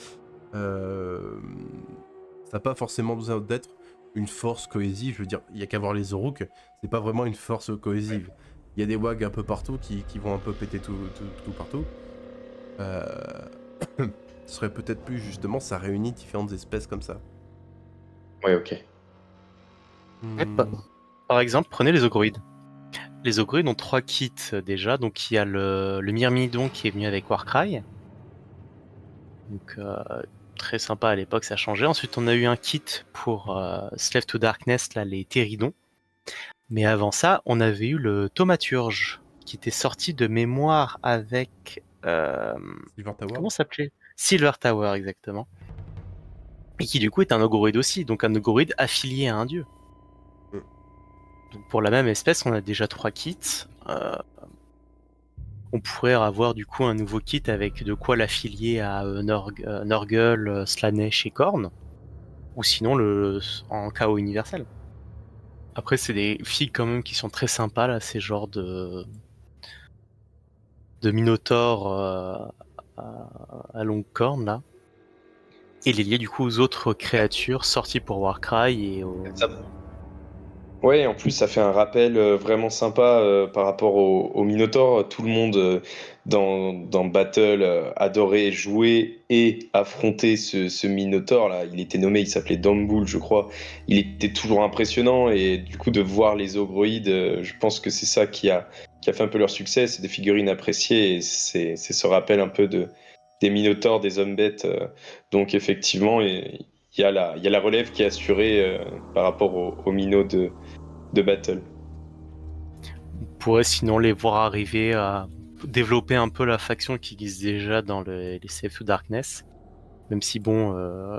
Ça n'a pas forcément besoin d'être une force cohésive. Je veux dire, il y a qu'à voir les Zoruk, c'est pas vraiment une force cohésive. Il y a des wags un peu partout qui vont un peu péter tout partout. Ce serait peut-être plus justement, ça réunit différentes espèces comme ça. Ouais, ok. Par exemple, prenez les ogroïdes. Les ogroïdes ont 3 kits déjà. Donc il y a le Myrmidon qui est venu avec Warcry. Donc très sympa à l'époque, ça a changé. Ensuite, on a eu un kit pour Slave to Darkness, là, les Théridons. Mais avant ça, on avait eu le Thaumaturge qui était sorti de mémoire avec... Silver Tower. Comment ça s'appelait? Silver Tower, exactement. Et qui du coup est un ogroïde aussi, donc un ogroïde affilié à un dieu. Donc pour la même espèce, on a déjà 3 kits. On pourrait avoir du coup un nouveau kit avec de quoi l'affilier à Nurgle, Slanesh et Khorne. Ou sinon en chaos universel. Après, c'est des filles quand même qui sont très sympas, là, ces genres de Minotaur à longue corne, là. Et les lier du coup aux autres créatures sorties pour Warcry et aux... Ouais, en plus, ça fait un rappel vraiment sympa par rapport au Minotaur. Tout le monde dans Battle adorait jouer et affronter ce Minotaur là. Il était nommé, il s'appelait Dombull, je crois. Il était toujours impressionnant et du coup, de voir les ogroïdes, je pense que c'est ça qui a fait un peu leur succès. C'est des figurines appréciées et c'est ce rappel un peu des Minotaurs, des hommes bêtes. Donc, effectivement, il y a la relève qui est assurée par rapport aux Minots de Battle. On pourrait sinon les voir arriver à développer un peu la faction qui existe déjà dans les Slave to Darkness. Même si bon,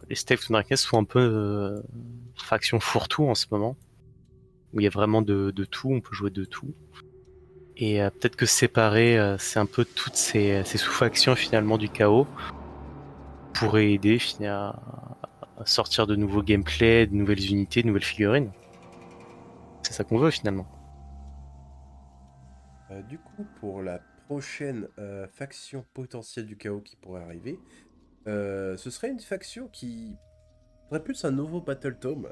les Slave to Darkness sont un peu faction fourre-tout en ce moment. Où il y a vraiment de tout, on peut jouer de tout. Et peut-être que séparer, c'est un peu toutes ces sous-factions finalement du chaos pourrait aider à sortir de nouveaux gameplays, de nouvelles unités, de nouvelles figurines. C'est ça qu'on veut finalement. Du coup, pour la prochaine faction potentielle du chaos qui pourrait arriver, ce serait une faction qui serait plus un nouveau Battle Tome,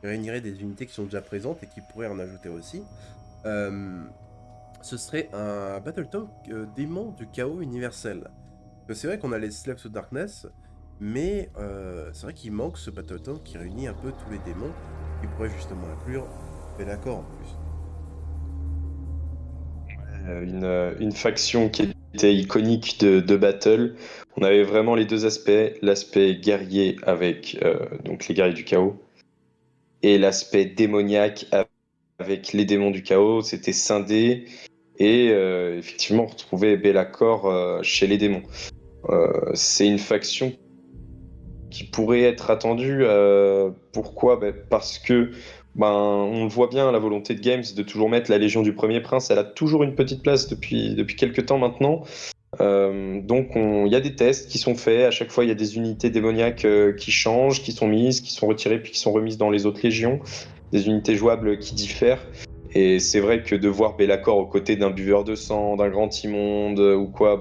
qui réunirait des unités qui sont déjà présentes et qui pourrait en ajouter aussi. Euh, Ce serait un Battle Tome démon du chaos universel. Parce que c'est vrai qu'on a les Slaves of Darkness, mais c'est vrai qu'il manque ce Battle Tome qui réunit un peu tous les démons, qui pourrait justement inclure Be'lakor en plus. Une faction qui était iconique de Battle. On avait vraiment les deux aspects, l'aspect guerrier avec donc les guerriers du chaos et l'aspect démoniaque avec les démons du chaos. C'était scindé et effectivement on retrouvait Be'lakor chez les démons. C'est une faction qui pourrait être attendue. Pourquoi? Parce que on le voit bien, la volonté de Games de toujours mettre la Légion du Premier Prince, elle a toujours une petite place depuis quelques temps maintenant. Donc il y a des tests qui sont faits, à chaque fois il y a des unités démoniaques qui changent, qui sont mises, qui sont retirées puis qui sont remises dans les autres légions, des unités jouables qui diffèrent. Et c'est vrai que de voir Be'lakor aux côtés d'un buveur de sang, d'un grand immonde ou quoi,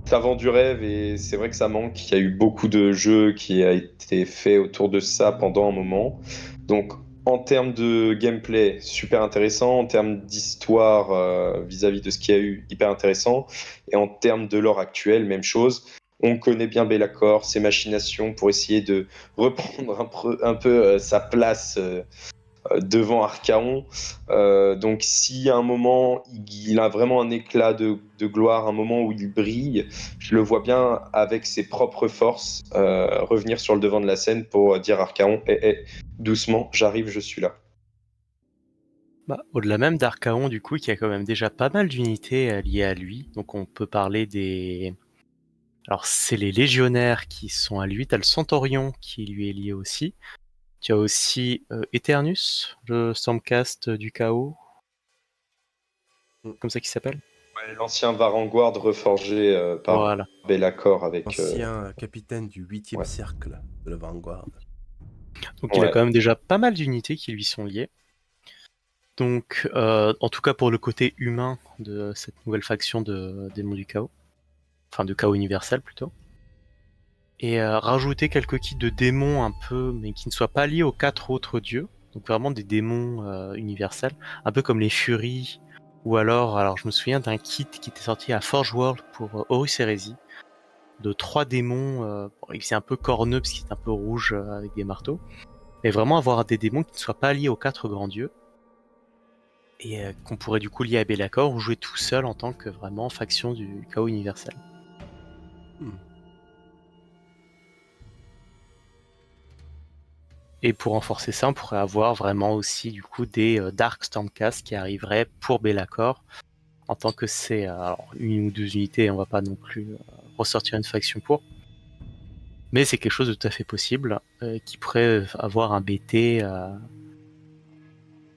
ça vend du rêve et c'est vrai que ça manque. Il y a eu beaucoup de jeux qui a été fait autour de ça pendant un moment. Donc en termes de gameplay, super intéressant. En termes d'histoire vis-à-vis de ce qu'il y a eu, hyper intéressant. Et en termes de lore actuel, même chose. On connaît bien Be'lakor, ses machinations pour essayer de reprendre un peu sa place devant Archaon. Donc si à un moment il a vraiment un éclat de gloire, un moment où il brille, je le vois bien avec ses propres forces revenir sur le devant de la scène pour dire à Archaon, doucement, j'arrive, je suis là. Au-delà même d'Archaon, du coup, qui a quand même déjà pas mal d'unités liées à lui. Donc on peut parler des... Alors c'est les légionnaires qui sont à lui, t'as le Centaurion qui lui est lié aussi. Tu as aussi Eternus, le Stormcast du chaos, Mm. comme ça qu'il s'appelle. Ouais, l'ancien Varanguard reforgé par Voilà. Be'lakor avec... Ancien capitaine du 8e ouais. cercle de la Vanguard. Donc il a Ouais. quand même déjà pas mal d'unités qui lui sont liées. Donc en tout cas pour le côté humain de cette nouvelle faction de démons du chaos. Enfin de chaos universel plutôt. Et rajouter quelques kits de démons un peu, mais qui ne soient pas liés aux 4 autres dieux. Donc vraiment des démons universels, un peu comme les Furies, ou alors je me souviens d'un kit qui était sorti à Forge World pour Horus Heresy, de 3 démons, bon, c'est un peu corneux parce qu'il est un peu rouge avec des marteaux, mais vraiment avoir des démons qui ne soient pas liés aux 4 grands dieux, et qu'on pourrait du coup lier à Be'lakor ou jouer tout seul en tant que vraiment faction du chaos universel. Hmm. Et pour renforcer ça, on pourrait avoir vraiment aussi du coup des Dark Stormcast qui arriveraient pour Be'lakor en tant que c'est une ou deux unités, on va pas non plus ressortir une faction pour. Mais c'est quelque chose de tout à fait possible qui pourrait avoir un BT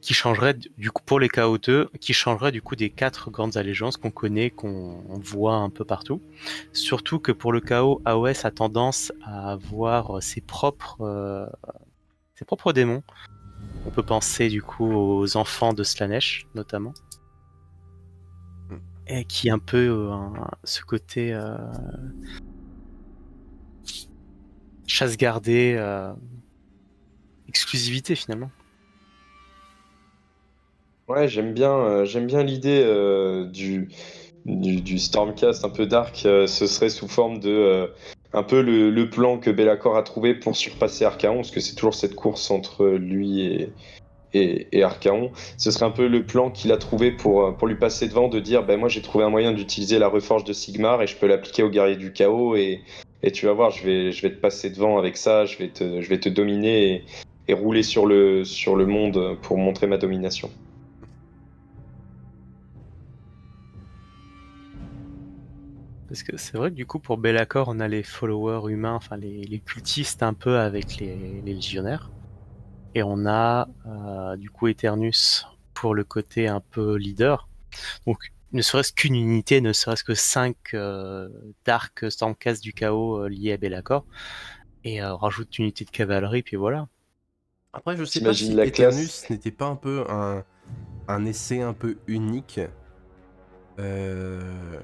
qui changerait du coup pour les KO2, qui changerait du coup des 4 grandes allégeances qu'on connaît, qu'on voit un peu partout. Surtout que pour le KO, AOS a tendance à avoir ses propres démons. On peut penser du coup aux enfants de Slanesh notamment, Mm. et qui un peu ce côté chasse gardée, exclusivité finalement. Ouais, j'aime bien l'idée du Stormcast un peu dark. Ce serait sous forme de un peu le plan que Be'lakor a trouvé pour surpasser Archaon, parce que c'est toujours cette course entre lui et Archaon. Ce serait un peu le plan qu'il a trouvé pour lui passer devant, de dire, ben moi j'ai trouvé un moyen d'utiliser la reforge de Sigmar et je peux l'appliquer aux guerriers du chaos et tu vas voir, je vais te passer devant avec ça, je vais te dominer et rouler sur le monde pour montrer ma domination. Parce que c'est vrai que du coup pour Be'lakor on a les followers humains, enfin les cultistes un peu avec les légionnaires. Et on a du coup Eternus pour le côté un peu leader. Donc ne serait-ce qu'une unité, ne serait-ce que 5 Dark Stormcast du chaos liés à Be'lakor. Et rajoute une unité de cavalerie, puis voilà. Après, je sais pas T'imagines si la classe? Eternus n'était pas un peu un essai un peu unique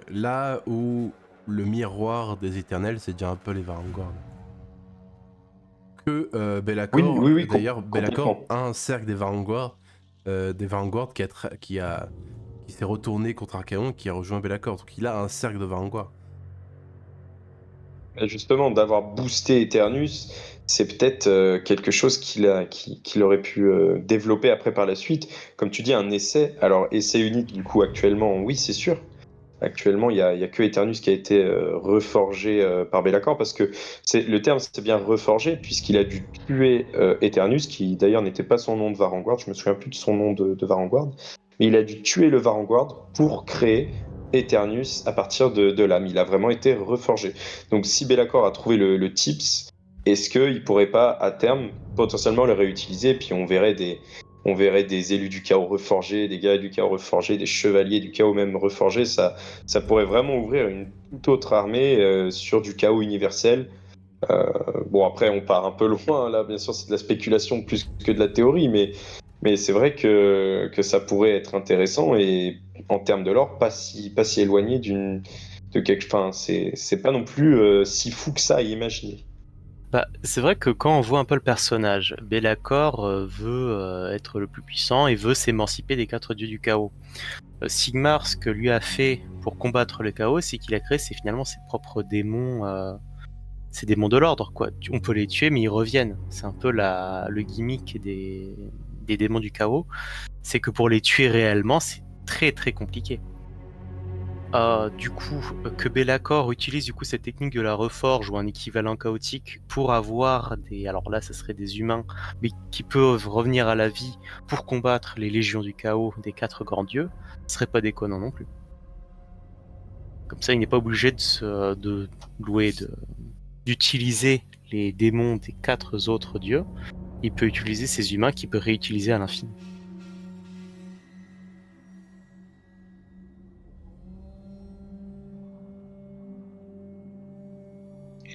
Là où le miroir des éternels, c'est déjà un peu les Varangord. Que Oui, Be'lakor, oui, oui, d'ailleurs, Be'lakor complètement. a un cercle des Varangord qui s'est retourné contre Archaon, qui a rejoint Be'lakor. Donc il a un cercle de Varangord. Et justement, d'avoir boosté Eternus, c'est peut-être quelque chose qu'il aurait pu développer après par la suite. Comme tu dis, un essai. Alors, essai unique, du coup, actuellement, oui, c'est sûr. Actuellement, il y a que Eternus qui a été reforgé par Be'lakor, parce que le terme, c'est bien reforgé, puisqu'il a dû tuer Eternus, qui d'ailleurs n'était pas son nom de Varangard. Je me souviens plus de son nom de Varangard. Mais il a dû tuer le Varangard pour créer Eternus à partir de l'âme. Il a vraiment été reforgé. Donc, si Be'lakor a trouvé le tips, est-ce qu'il pourrait pas, à terme, potentiellement le réutiliser, puis on verrait des élus du chaos reforgés, des guerriers du chaos reforgés, des chevaliers du chaos même reforgés. Ça pourrait vraiment ouvrir une toute autre armée sur du chaos universel. Bon, après, on part un peu loin, là, bien sûr, c'est de la spéculation plus que de la théorie, mais c'est vrai que ça pourrait être intéressant et en termes de lore, pas si éloigné de quelque. Enfin, c'est pas non plus si fou que ça à imaginer. Bah, c'est vrai que quand on voit un peu le personnage, Be'lakor veut être le plus puissant et veut s'émanciper des 4 dieux du chaos. Sigmar, ce que lui a fait pour combattre le chaos, c'est qu'il a créé finalement ses propres démons, ces démons de l'ordre, quoi. On peut les tuer, mais ils reviennent. C'est un peu le gimmick des démons du chaos. C'est que pour les tuer réellement, c'est très très compliqué. Du coup, que Be'lakor utilise du coup cette technique de la reforge ou un équivalent chaotique pour avoir alors là, ça serait des humains, mais qui peuvent revenir à la vie pour combattre les légions du chaos des 4 grands dieux, ce serait pas déconnant non plus. Comme ça, il n'est pas obligé de louer, d'utiliser les démons des 4 autres dieux. Il peut utiliser ces humains qu'il peut réutiliser à l'infini.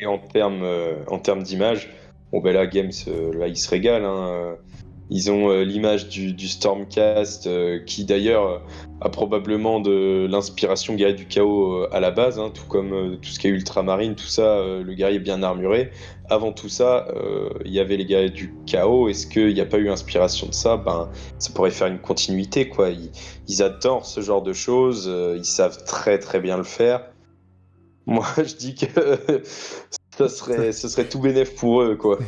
Et en termes d'image, bon ben là, Games, là, ils se régalent, hein. Ils ont l'image du Stormcast, qui d'ailleurs a probablement de l'inspiration guerrier du chaos à la base, hein, tout comme tout ce qui est ultramarine, tout ça, le guerrier bien armuré. Avant tout ça, il y avait les guerriers du chaos. Est-ce qu'il n'y a pas eu inspiration de ça? Ben, ça pourrait faire une continuité, quoi. Ils adorent ce genre de choses, ils savent très très bien le faire. Moi, je dis que ce serait tout bénef pour eux, quoi.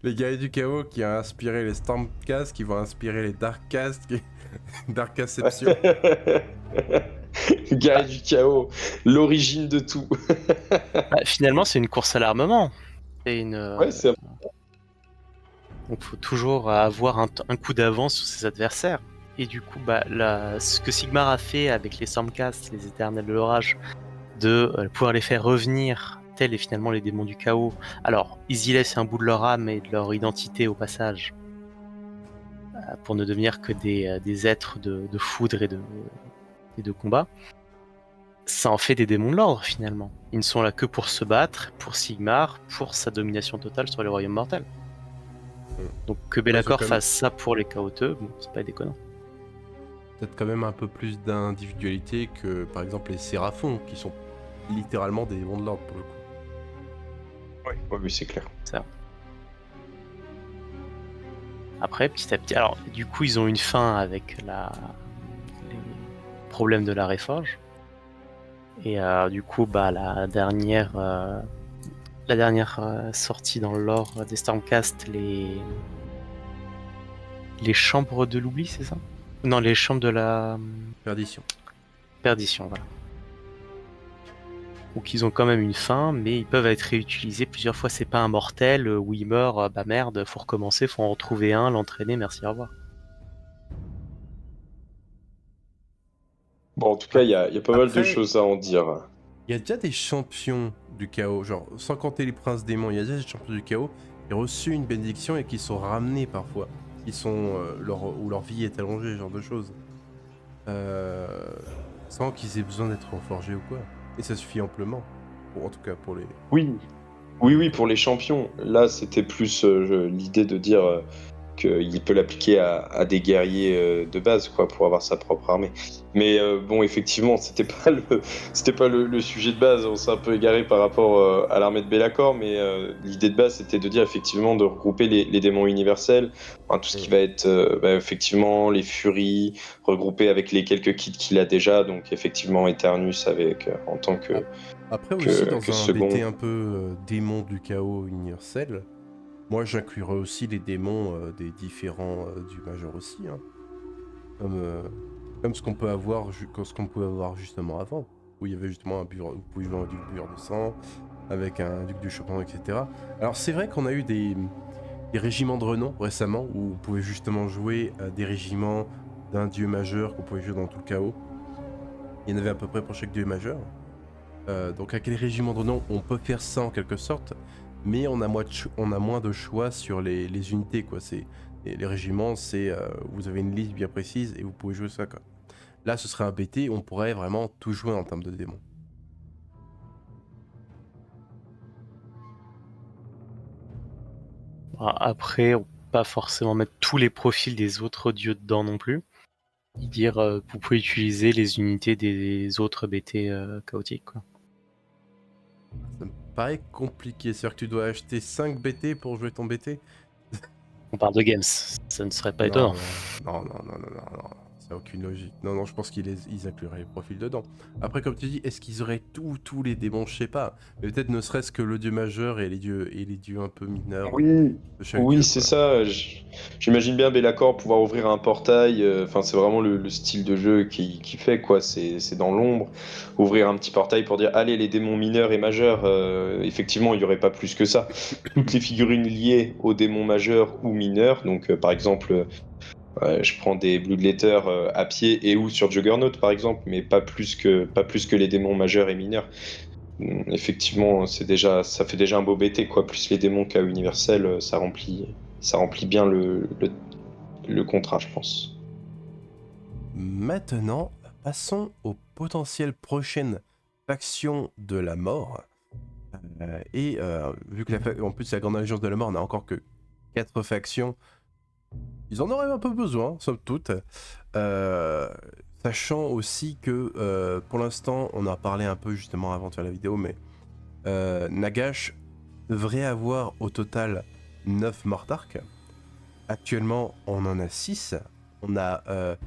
Les guerriers du chaos qui a inspiré les Stormcast, qui vont inspirer les Darkcast, Darkception. Guerrier du chaos, l'origine de tout. Finalement, c'est une course à l'armement. Ouais, c'est Donc, faut toujours avoir un coup d'avance sur ses adversaires. Et du coup, ce que Sigmar a fait avec les Stormcast, les Éternels de l'Orage, de pouvoir les faire revenir, tels et finalement les démons du chaos. Alors, ils y laissent un bout de leur âme et de leur identité au passage, pour ne devenir que des êtres de foudre et de combat. Ça en fait des démons de l'ordre finalement. Ils ne sont là que pour se battre, pour Sigmar, pour sa domination totale sur les royaumes mortels. Donc que Be'lakor fasse ça pour les chaoteux, bon, c'est pas déconnant. Peut-être quand même un peu plus d'individualité que par exemple les Séraphons, qui sont littéralement des démons de l'ordre pour le coup. oui, c'est clair. Ça. Après, petit à petit, alors du coup ils ont une fin avec les problèmes de la Réforge. Et du coup, la dernière sortie dans le lore des Stormcast, les chambres de l'oubli, c'est ça? Non, les chambres de la Perdition. perdition, voilà. Donc ils ont quand même une fin, mais ils peuvent être réutilisés plusieurs fois. C'est pas un mortel où il meurt, bah merde, faut recommencer, faut en retrouver un, l'entraîner, merci, au revoir. Bon, en tout cas, il y a pas mal de Après, choses à en dire. il y a déjà des champions du chaos, genre sans compter les princes démons, il y a déjà des champions du chaos qui ont reçu une bénédiction et qui sont ramenés parfois, qui sont où leur vie est allongée, ce genre de choses, sans qu'ils aient besoin d'être reforgés ou quoi. Et ça suffit amplement, en tout cas pour les. Oui, oui, pour les champions. Là, c'était plus l'idée de dire qu'il peut l'appliquer à des guerriers de base, quoi, pour avoir sa propre armée. Mais bon, effectivement, c'était pas le sujet de base. On s'est un peu égaré par rapport à l'armée de Be'lakor, mais l'idée de base, c'était de dire effectivement de regrouper les démons universels, enfin, tout ce qui va être effectivement les furies, regroupés avec les quelques kits qu'il a déjà, donc effectivement Eternus avec en tant Après aussi, dans que un second. BT un peu démon du chaos universel, moi j'inclurais aussi les démons des différents du majeur aussi, hein. Comme ce qu'on peut avoir, ce qu'on pouvait avoir justement avant, où il y avait justement vous pouvez jouer un duc buveur de sang, avec un duc du Chopin, etc. Alors c'est vrai qu'on a eu des régiments de renom récemment, où vous pouvez justement jouer des régiments d'un dieu majeur qu'on pouvait jouer dans tout le chaos. Il y en avait à peu près pour chaque dieu majeur. Donc avec les régiments de renom, on peut faire ça en quelque sorte, mais on a moins de choix sur les unités, quoi. Les régiments, vous avez une liste bien précise et vous pouvez jouer ça, quoi. Là, ce serait un BT, on pourrait vraiment tout jouer en termes de démons. Après, on peut pas forcément mettre tous les profils des autres dieux dedans non plus. Dire, vous pouvez utiliser les unités des autres BT chaotiques, quoi. Ça me paraît compliqué, c'est-à-dire que tu dois acheter 5 BT pour jouer ton BT. On parle de games, ça ne serait pas Non, étonnant. non, ça n'a aucune logique. Non, je pense qu'ils incluraient les profils dedans. Après, comme tu dis, est-ce qu'ils auraient tous les démons? Je sais pas. Mais peut-être ne serait-ce que le dieu majeur et les dieux un peu mineurs Oui, de chaque dieu, oui, c'est quoi. ça. J'imagine bien Be'lakor pouvoir ouvrir un portail. Enfin, c'est vraiment le style de jeu qui fait quoi. C'est dans l'ombre. Ouvrir un petit portail pour dire, allez, les démons mineurs et majeurs. Effectivement, il n'y aurait pas plus que ça. Toutes les figurines liées aux démons majeurs ou mineurs. Donc, par exemple, je prends des Bloodletter à pied et ou sur Juggernaut, par exemple, mais pas plus que les démons majeurs et mineurs. Effectivement, ça fait déjà un beau BT, quoi. Plus les démons KO universel, ça remplit bien le contrat, je pense. Maintenant, passons aux potentielles prochaines factions de la mort. Vu que en plus la Grande Alliance de la mort n'a encore que 4 factions, ils en auraient un peu besoin, somme toute. Sachant aussi que pour l'instant, on en a parlé un peu justement avant de faire la vidéo, mais Nagash devrait avoir au total 9 Mortarques. Actuellement, on en a 6. On a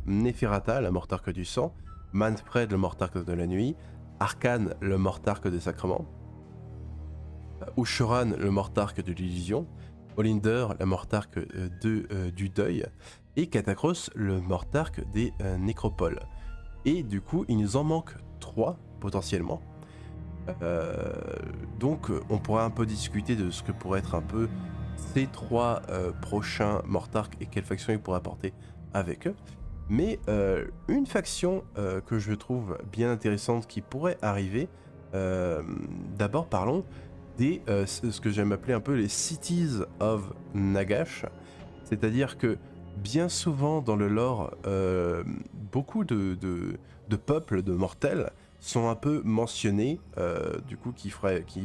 Neferata, la Mortarque du sang, Manfred, le Mortarque de la nuit, Arcane, le Mortarque des sacrements, Ushoran, le Mortarque de l'illusion, Olinder, la Mortarque du deuil, et Katakros, le Mortarque des nécropoles. Et du coup, il nous en manque 3 potentiellement. Donc on pourra un peu discuter de ce que pourrait être un peu ces 3 prochains Mortarques et quelle faction ils pourraient apporter avec eux. Mais une faction que je trouve bien intéressante qui pourrait arriver, d'abord parlons des ce que j'aime appeler un peu les Cities of Nagash. C'est-à-dire que bien souvent dans le lore, beaucoup de peuples, de mortels, sont un peu mentionnés, du coup qui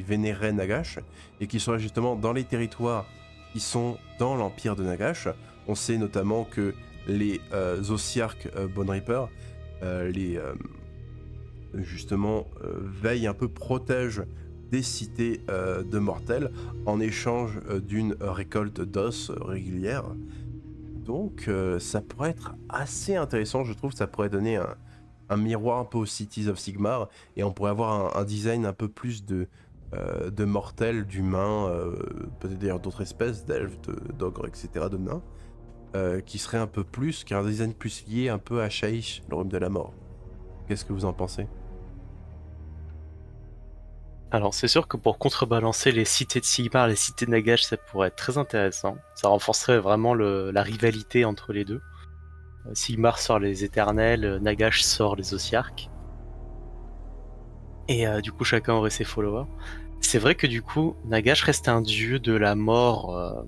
vénéraient Nagash, et qui seraient justement dans les territoires qui sont dans l'empire de Nagash. On sait notamment que les Ossiarch Bone Reaper, veillent un peu, protègent des cités de mortels en échange d'une récolte d'os régulière. Donc ça pourrait être assez intéressant, je trouve, ça pourrait donner un miroir un peu aux Cities of Sigmar, et on pourrait avoir un design un peu plus de mortels, d'humains, peut-être d'ailleurs d'autres espèces, d'elfes, d'ogres, etc., de nains, qui serait qui a un design plus lié un peu à Shaiish, le royaume de la mort. Qu'est-ce que vous en pensez? Alors c'est sûr que pour contrebalancer les cités de Sigmar, les cités de Nagash, ça pourrait être très intéressant. Ça renforcerait vraiment la rivalité entre les deux. Sigmar sort les éternels, Nagash sort les Ossiarch. Et du coup chacun aurait ses followers. C'est vrai que du coup Nagash reste un dieu de la mort,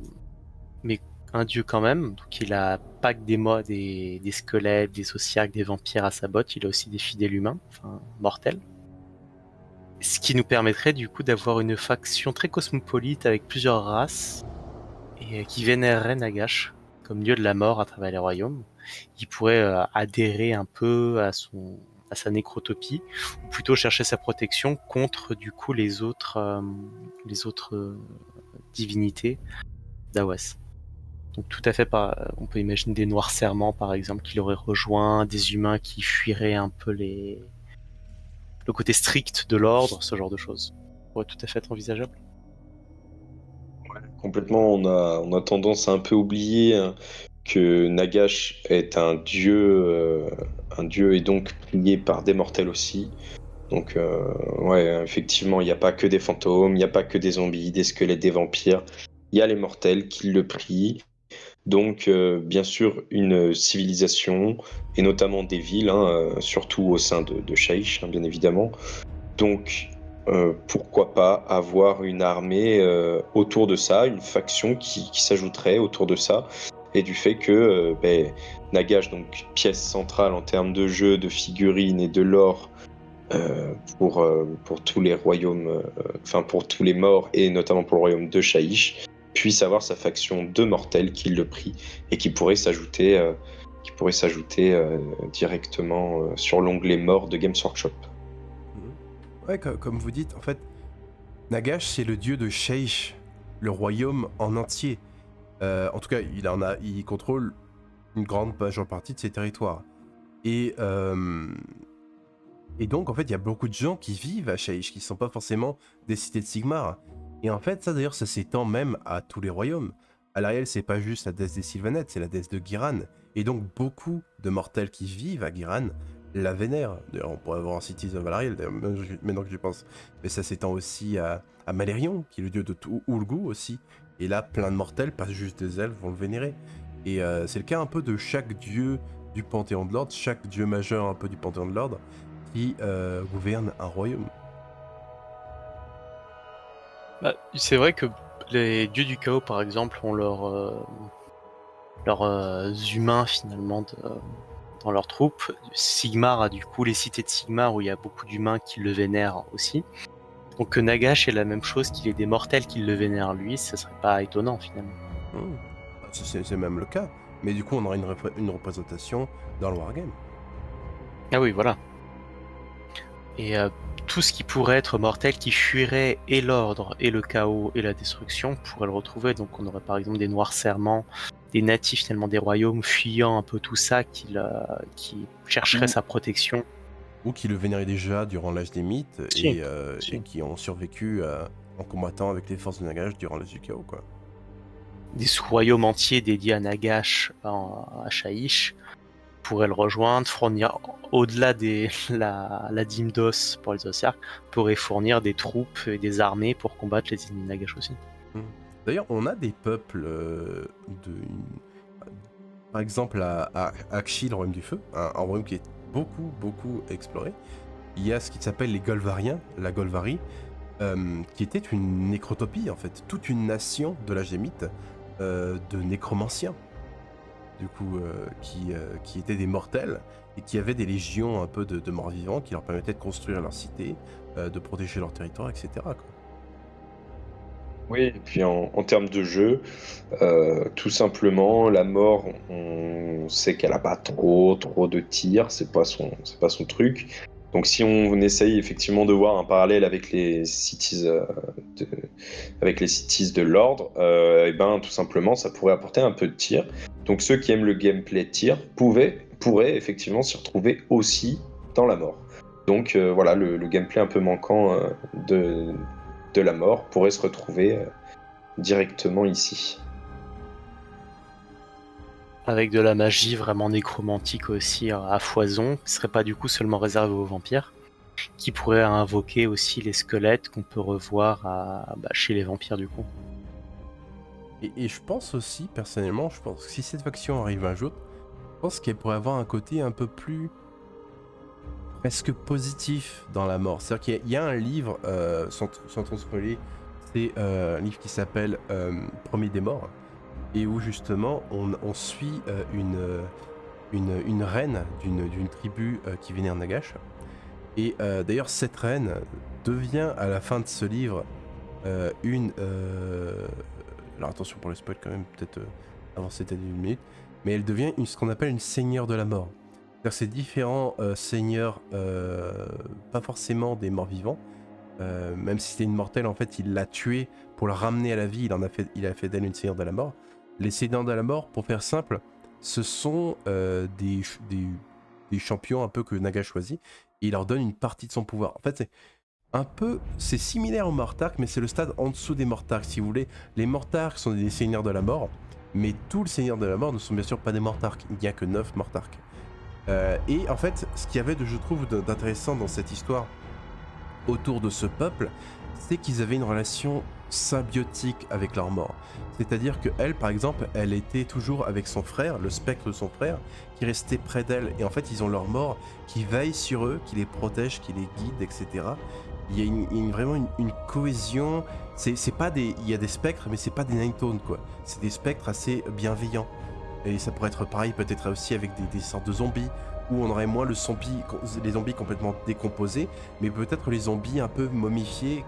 mais un dieu quand même. Donc il a pas que des squelettes, des Ossiarch, des vampires à sa botte, il a aussi des fidèles humains, enfin mortels. Ce qui nous permettrait du coup d'avoir une faction très cosmopolite avec plusieurs races et qui vénérerait Nagash comme dieu de la mort à travers les royaumes. Il pourrait adhérer un peu à sa nécrotopie, ou plutôt chercher sa protection contre du coup les autres divinités d'Awas. Donc tout à fait, on peut imaginer des noirs serments par exemple qui l'auraient rejoint, des humains qui fuiraient un peu le côté strict de l'ordre, ce genre de choses. Ça pourrait tout à fait être envisageable. Complètement, on a tendance à un peu oublier que Nagash est un dieu et donc prié par des mortels aussi. Donc, ouais, effectivement, il n'y a pas que des fantômes, il n'y a pas que des zombies, des squelettes, des vampires. Il y a les mortels qui le prient. Donc, bien sûr, une civilisation, et notamment des villes, surtout au sein de Shaish, bien évidemment. Donc, pourquoi pas avoir une armée autour de ça, une faction qui s'ajouterait autour de ça, et du fait que Nagash, donc pièce centrale en termes de jeu, de figurines et de lore pour tous les royaumes, enfin pour tous les morts et notamment pour le royaume de Shaish, puisse avoir sa faction de mortels qui le prie et qui pourrait s'ajouter directement sur l'onglet mort de Games Workshop. Ouais, comme vous dites, en fait, Nagash, c'est le dieu de Shaish, le royaume en entier. En tout cas, il contrôle une grande majeure partie de ses territoires. Et donc, en fait, il y a beaucoup de gens qui vivent à Shaish, qui ne sont pas forcément des cités de Sigmar. Et en fait, ça d'ailleurs, ça s'étend même à tous les royaumes. Alarielle, c'est pas juste la déesse des Sylvanettes, c'est la déesse de Giran. Et donc, beaucoup de mortels qui vivent à Giran la vénèrent. D'ailleurs, on pourrait avoir un Cities of Alarielle, maintenant que j'y pense. Mais ça s'étend aussi à Malérion, qui est le dieu de Ulgu aussi. Et là, plein de mortels, pas juste des elfes, vont le vénérer. Et c'est le cas un peu de chaque dieu du Panthéon de l'Ordre, chaque dieu majeur un peu du Panthéon de l'Ordre, qui gouverne un royaume. C'est vrai que les dieux du chaos, par exemple, ont leurs humains finalement dans leurs troupes. Sigmar a du coup les cités de Sigmar où il y a beaucoup d'humains qui le vénèrent aussi. Donc que Nagash est la même chose, qu'il ait des mortels qui le vénèrent lui, ça serait pas étonnant finalement. C'est même le cas, mais du coup on aura une représentation dans le wargame. Ah oui, voilà. Et tout ce qui pourrait être mortel, qui fuirait et l'ordre, et le chaos, et la destruction, pourrait le retrouver. Donc on aurait par exemple des noirs serments, des natifs finalement des royaumes, fuyant un peu tout ça, qui chercheraient sa protection. Ou qui le vénéraient déjà durant l'âge des mythes, Si. et qui ont survécu en combattant avec les forces de Nagash durant l'âge du chaos, quoi. Des sous-royaumes entiers dédiés à Nagash, à Shaish, pourraient le rejoindre, fournir, au-delà de la dîme d'os pour les Ossiarques, pourrait fournir des troupes et des armées pour combattre les ennemis de Nagash aussi. D'ailleurs, on a des peuples par exemple à Akshi, le royaume du feu, un royaume qui est beaucoup exploré. Il y a ce qui s'appelle les Golvariens, la Golvari, qui était une nécrotopie en fait, toute une nation de l'âge des mythes de nécromanciens, du coup, qui étaient des mortels et qui avaient des légions un peu de morts vivants qui leur permettaient de construire leur cité, de protéger leur territoire, etc., quoi. Oui, et puis en termes de jeu, tout simplement, la mort, on sait qu'elle a pas trop de tirs, c'est pas son truc. Donc si on essaye effectivement de voir un parallèle avec les cities de l'ordre, et ben tout simplement, ça pourrait apporter un peu de tir. Donc ceux qui aiment le gameplay tir pourraient effectivement s'y retrouver aussi dans la mort. Donc voilà, le gameplay un peu manquant de la mort pourrait se retrouver directement ici. Avec de la magie vraiment nécromantique aussi à foison, qui serait pas du coup seulement réservé aux vampires, qui pourrait invoquer aussi les squelettes qu'on peut revoir chez les vampires du coup. Et je pense aussi, personnellement, je pense que si cette faction arrive un jour, je pense qu'elle pourrait avoir un côté un peu plus presque positif dans la mort. C'est-à-dire qu'il y a un livre, sans trop spoiler, c'est un livre qui s'appelle Premier des morts, et où justement on suit une reine d'une tribu qui vénère Nagash. Et d'ailleurs cette reine devient à la fin de ce livre une alors attention pour le spoil quand même, peut-être avancer peut-être une minute, mais elle devient ce qu'on appelle une seigneur de la mort. C'est-à-dire c'est différents seigneurs, pas forcément des morts vivants, même si c'était une mortelle, en fait, il l'a tuée pour la ramener à la vie, il a fait d'elle une seigneur de la mort. Les seigneurs de la mort, pour faire simple, ce sont des champions un peu que Naga choisit, et il leur donne une partie de son pouvoir. En fait, c'est similaire aux Mortarks, mais c'est le stade en dessous des Mortarks, si vous voulez. Les Mortarks sont des seigneurs de la mort, mais tous les seigneurs de la mort ne sont bien sûr pas des Mortarks, il n'y a que 9 Mortarks. Et en fait, ce qu'il y avait, je trouve, d'intéressant dans cette histoire autour de ce peuple, c'est qu'ils avaient une relation symbiotique avec leur mort. C'est-à-dire que elle, par exemple, elle était toujours avec son frère, le spectre de son frère, qui restait près d'elle. Et en fait, ils ont leur mort qui veille sur eux, qui les protège, qui les guide, etc. Il y a vraiment une cohésion. C'est pas il y a des spectres, mais c'est pas des Nighttones, quoi. C'est des spectres assez bienveillants. Et ça pourrait être pareil peut-être aussi avec des sortes de zombies, où on aurait moins les zombies complètement décomposés, mais peut-être les zombies un peu momifiés,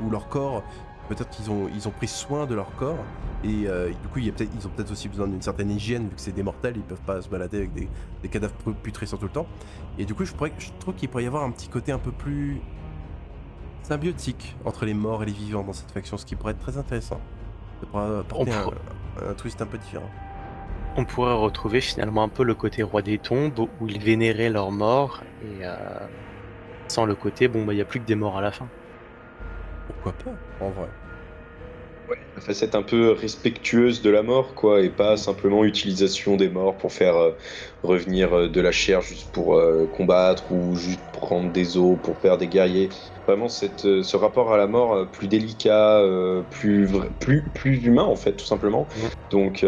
où leur corps, peut-être qu'ils ont pris soin de leur corps, et du coup ils ont peut-être aussi besoin d'une certaine hygiène, vu que c'est des mortels, ils peuvent pas se balader avec des cadavres putréfiants tout le temps. Et du coup je trouve qu'il pourrait y avoir un petit côté un peu plus symbiotique entre les morts et les vivants dans cette faction, ce qui pourrait être très intéressant. Ça pourrait apporter un twist un peu différent. On pourrait retrouver finalement un peu le côté roi des tombes, où ils vénéraient leurs morts, et sans le côté, il n'y a plus que des morts à la fin. Pourquoi pas, en vrai. Ouais, la facette un peu respectueuse de la mort, quoi, et pas simplement utilisation des morts pour faire revenir de la chair juste pour combattre ou juste prendre des os pour faire des guerriers. Vraiment, ce rapport à la mort plus délicat, plus humain en fait, tout simplement. Ouais. Donc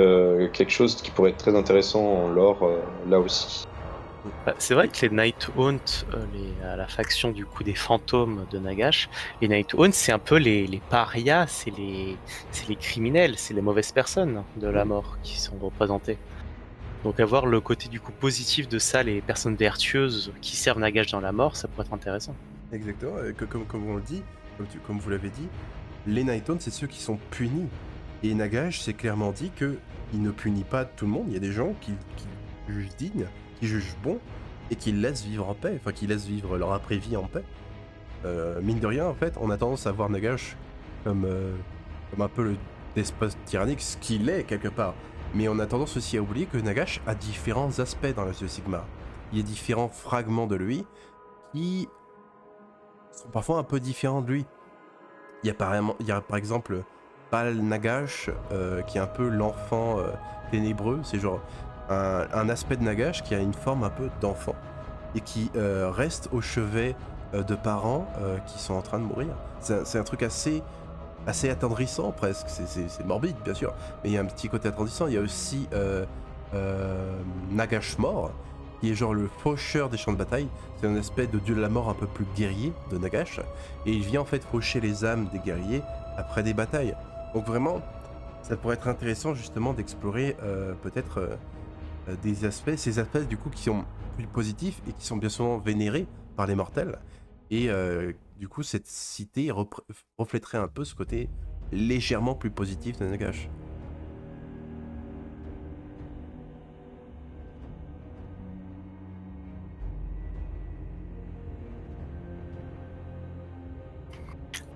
quelque chose qui pourrait être très intéressant en lore là aussi. C'est vrai que les Nighthaunt, la faction du coup des fantômes de Nagash, les Nighthaunt, c'est un peu les parias, c'est les criminels, c'est les mauvaises personnes de la mort qui sont représentées. Donc avoir le côté du coup positif de ça, les personnes vertueuses qui servent Nagash dans la mort, ça pourrait être intéressant. Exactement, comme on le dit, comme vous l'avez dit, les Nighthaunt, c'est ceux qui sont punis. Et Nagash s'est clairement dit que il ne punit pas tout le monde, il y a des gens qui jugent dignes, qui jugent bons, et qui laissent vivre en paix, enfin qui laissent vivre leur après-vie en paix. Mine de rien, en fait, on a tendance à voir Nagash comme un peu le despote tyrannique, ce qu'il est quelque part. Mais on a tendance aussi à oublier que Nagash a différents aspects dans l'Age de Sigmar. Il y a différents fragments de lui qui sont parfois un peu différents de lui. Il y a par exemple Bal Nagash, qui est un peu l'enfant ténébreux. C'est genre un aspect de Nagash qui a une forme un peu d'enfant et qui reste au chevet de parents qui sont en train de mourir. C'est un truc assez attendrissant presque. C'est morbide bien sûr, mais il y a un petit côté attendrissant. Il y a aussi Nagash mort, qui est genre le faucheur des champs de bataille. C'est un aspect de dieu de la mort un peu plus guerrier de Nagash, et il vient en fait faucher les âmes des guerriers après des batailles. Donc vraiment, ça pourrait être intéressant justement d'explorer peut-être ces aspects du coup qui sont plus positifs et qui sont bien souvent vénérés par les mortels. Et du coup, cette cité reflèterait un peu ce côté légèrement plus positif de Nagash.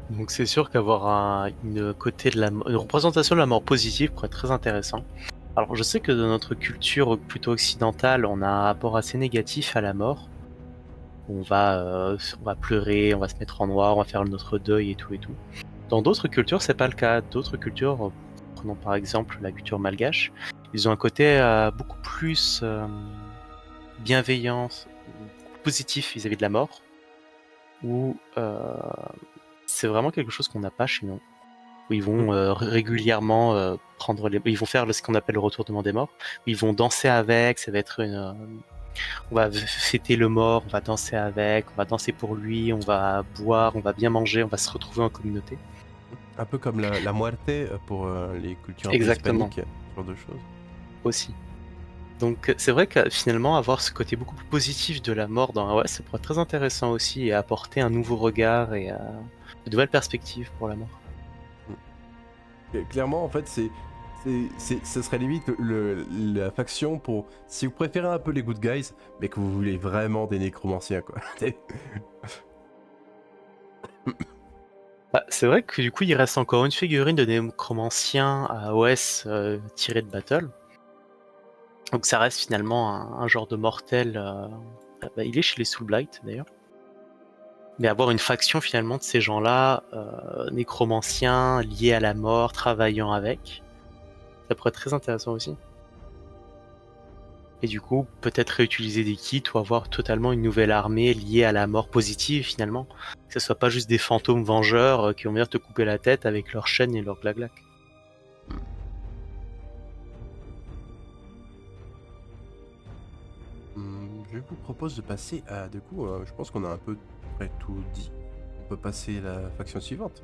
Donc c'est sûr qu'avoir une représentation de la mort positive pourrait être très intéressant. Alors je sais que dans notre culture plutôt occidentale, on a un rapport assez négatif à la mort. On va pleurer, on va se mettre en noir, on va faire notre deuil et tout et tout. Dans d'autres cultures, c'est pas le cas. D'autres cultures, prenons par exemple la culture malgache, ils ont un côté beaucoup plus bienveillant, positif vis-à-vis de la mort, où c'est vraiment quelque chose qu'on n'a pas chez nous. Où ils vont régulièrement ils vont faire ce qu'on appelle le retournement des morts, où ils vont danser avec, ça va être on va fêter le mort, on va danser avec, on va danser pour lui, on va boire, on va bien manger, on va se retrouver en communauté. Un peu comme la muerte pour les cultures Exactement. hispaniques, ce genre de choses. Aussi. Donc c'est vrai que finalement avoir ce côté beaucoup plus positif de la mort dans AOS, ça pourrait être très intéressant aussi et apporter un nouveau regard et de nouvelles perspectives pour la mort. Clairement, en fait, ce serait limite la faction pour... Si vous préférez un peu les good guys, mais que vous voulez vraiment des nécromanciens, quoi. Bah, c'est vrai que du coup, il reste encore une figurine de nécromancien à OS tiré de Battle. Donc ça reste finalement un genre de mortel. Bah, il est chez les Soulblight d'ailleurs. Mais avoir une faction finalement de ces gens-là, nécromanciens, liés à la mort, travaillant avec, ça pourrait être très intéressant aussi. Et du coup, peut-être réutiliser des kits ou avoir totalement une nouvelle armée liée à la mort positive finalement. Que ce soit pas juste des fantômes vengeurs qui vont venir te couper la tête avec leurs chaînes et leurs glaglac. Je vous propose de passer à... Du coup, je pense qu'on a un peu près tout dit. On peut passer à la faction suivante.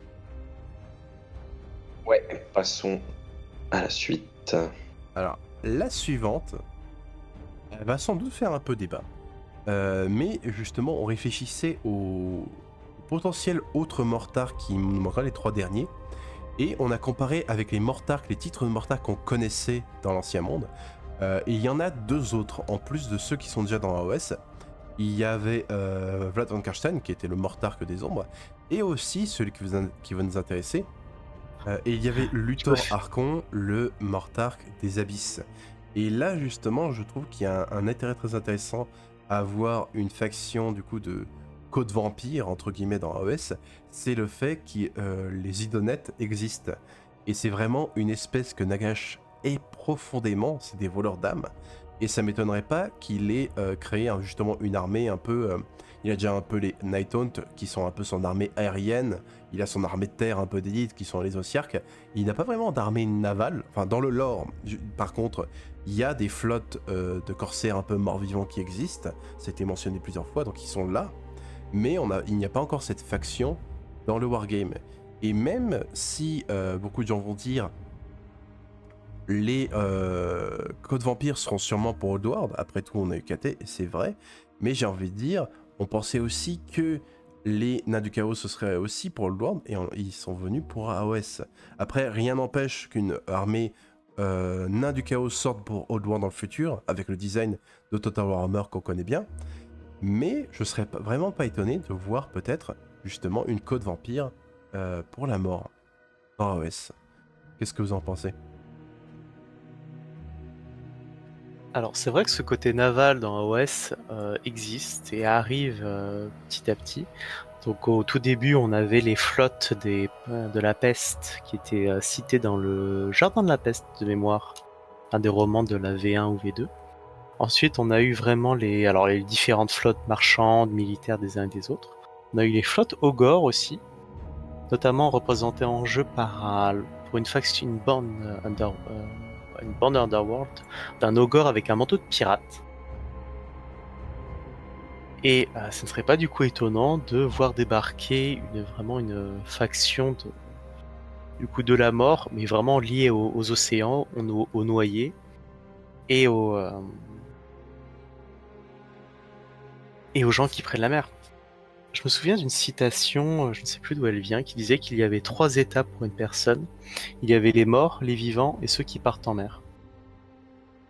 Ouais, passons à la suite. Alors, la suivante, elle va sans doute faire un peu débat. Mais justement, on réfléchissait aux potentiels autres Mortars qui nous manqueraient les 3 derniers. Et on a comparé avec les Mortars, les titres de Mortars qu'on connaissait dans l'Ancien Monde. Et il y en a 2 autres, en plus de ceux qui sont déjà dans AOS. Il y avait Vlad von Karstein, qui était le Mortarque des Ombres, et aussi celui qui va nous intéresser. Et il y avait Luthor Archon, le Mortarque des Abysses. Et là, justement, je trouve qu'il y a un intérêt très intéressant à avoir une faction, du coup, de code vampire, entre guillemets, dans AOS. C'est le fait que les idonettes existent. Et c'est vraiment une espèce que Nagash est profondément, c'est des voleurs d'âme. Et ça m'étonnerait pas qu'il ait créé justement une armée un peu... il a déjà un peu les Nighthaunt qui sont un peu son armée aérienne. Il a son armée de terre un peu d'élite qui sont les Ossiarques. Il n'a pas vraiment d'armée navale. Enfin, dans le lore, par contre, il y a des flottes de corsaires un peu morts-vivants qui existent. Ça a été mentionné plusieurs fois, donc ils sont là. Mais il n'y a pas encore cette faction dans le wargame. Et même si beaucoup de gens vont dire les codes vampires seront sûrement pour Oddworld, après tout on a eu KT, et c'est vrai, mais j'ai envie de dire, on pensait aussi que les nains du chaos ce serait aussi pour Oddworld, et ils sont venus pour AOS. Après, rien n'empêche qu'une armée nains du chaos sorte pour Oddworld dans le futur, avec le design de Total Warhammer qu'on connaît bien, mais je serais vraiment pas étonné de voir peut-être justement une code vampire pour la mort dans AOS. Qu'est-ce que vous en pensez ? Alors c'est vrai que ce côté naval dans AOS existe et arrive petit à petit. Donc au tout début on avait les flottes de la peste qui étaient citées dans le Jardin de la peste de mémoire, un des romans de la V1 ou V2. Ensuite on a eu vraiment les différentes flottes marchandes, militaires des uns et des autres. On a eu les flottes Ogre aussi, notamment représentées en jeu pour une faction, une bande Underworld d'un ogre avec un manteau de pirate. Et ce ne serait pas du coup étonnant de voir débarquer vraiment une faction du coup de la mort, mais vraiment liée aux océans, aux noyés et aux gens qui prennent la mer. Je me souviens d'une citation, je ne sais plus d'où elle vient, qui disait qu'il y avait 3 étapes pour une personne. Il y avait les morts, les vivants et ceux qui partent en mer.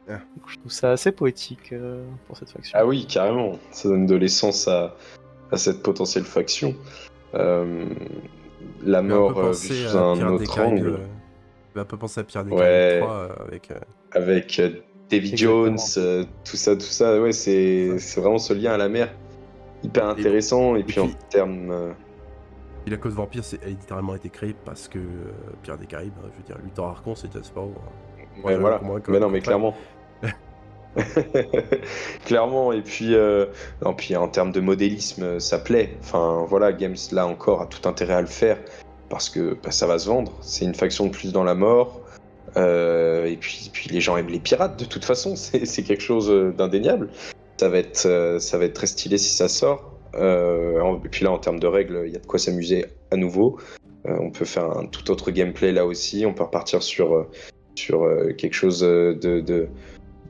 Ah. Donc, je trouve ça assez poétique pour cette faction. Ah oui, carrément. Ça donne de l'essence à cette potentielle faction. La mort vue sous un autre angle. Tu vas un peu penser à Pierre des Ouais. Caraïbes 3 avec... Avec Davy Exactement. Jones, tout ça. Ouais, c'est vraiment ce lien à la mer. Hyper intéressant. Et puis en termes... Et la cause vampire, elle a littéralement été créée parce que Pierre des Caraïbes, je veux dire, Luthor Archon, c'est Jack Sparrow. Mais voilà. Mais non, mais clairement. Clairement, et puis en termes de modélisme, ça plaît. Enfin voilà, Games là encore a tout intérêt à le faire parce que ça va se vendre. C'est une faction de plus dans la mort. Et puis les gens aiment les pirates de toute façon, c'est quelque chose d'indéniable. Ça va être très stylé si ça sort. Et puis là, en termes de règles, il y a de quoi s'amuser à nouveau. On peut faire un tout autre gameplay là aussi. On peut repartir sur quelque chose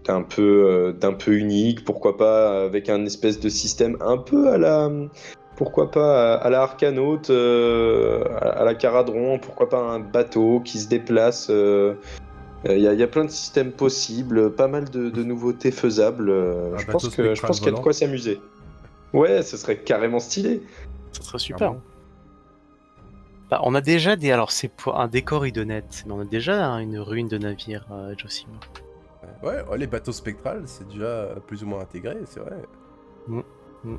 d'un peu unique, pourquoi pas avec un espèce de système un peu à la Pourquoi pas à la Arcanote, à la Caradron, pourquoi pas un bateau qui se déplace. Y a plein de systèmes possibles, pas mal de nouveautés faisables. Un Je bateau pense que je spectral pense qu'il y a de volant, quoi s'amuser. Ouais, ce serait carrément stylé. Ça serait super. clairement. Bah, on a déjà des. Alors, c'est pour un décor idonette, mais on a déjà une ruine de navire, Josim. Ouais, les bateaux spectrales, c'est déjà plus ou moins intégré, c'est vrai. Mm, mm.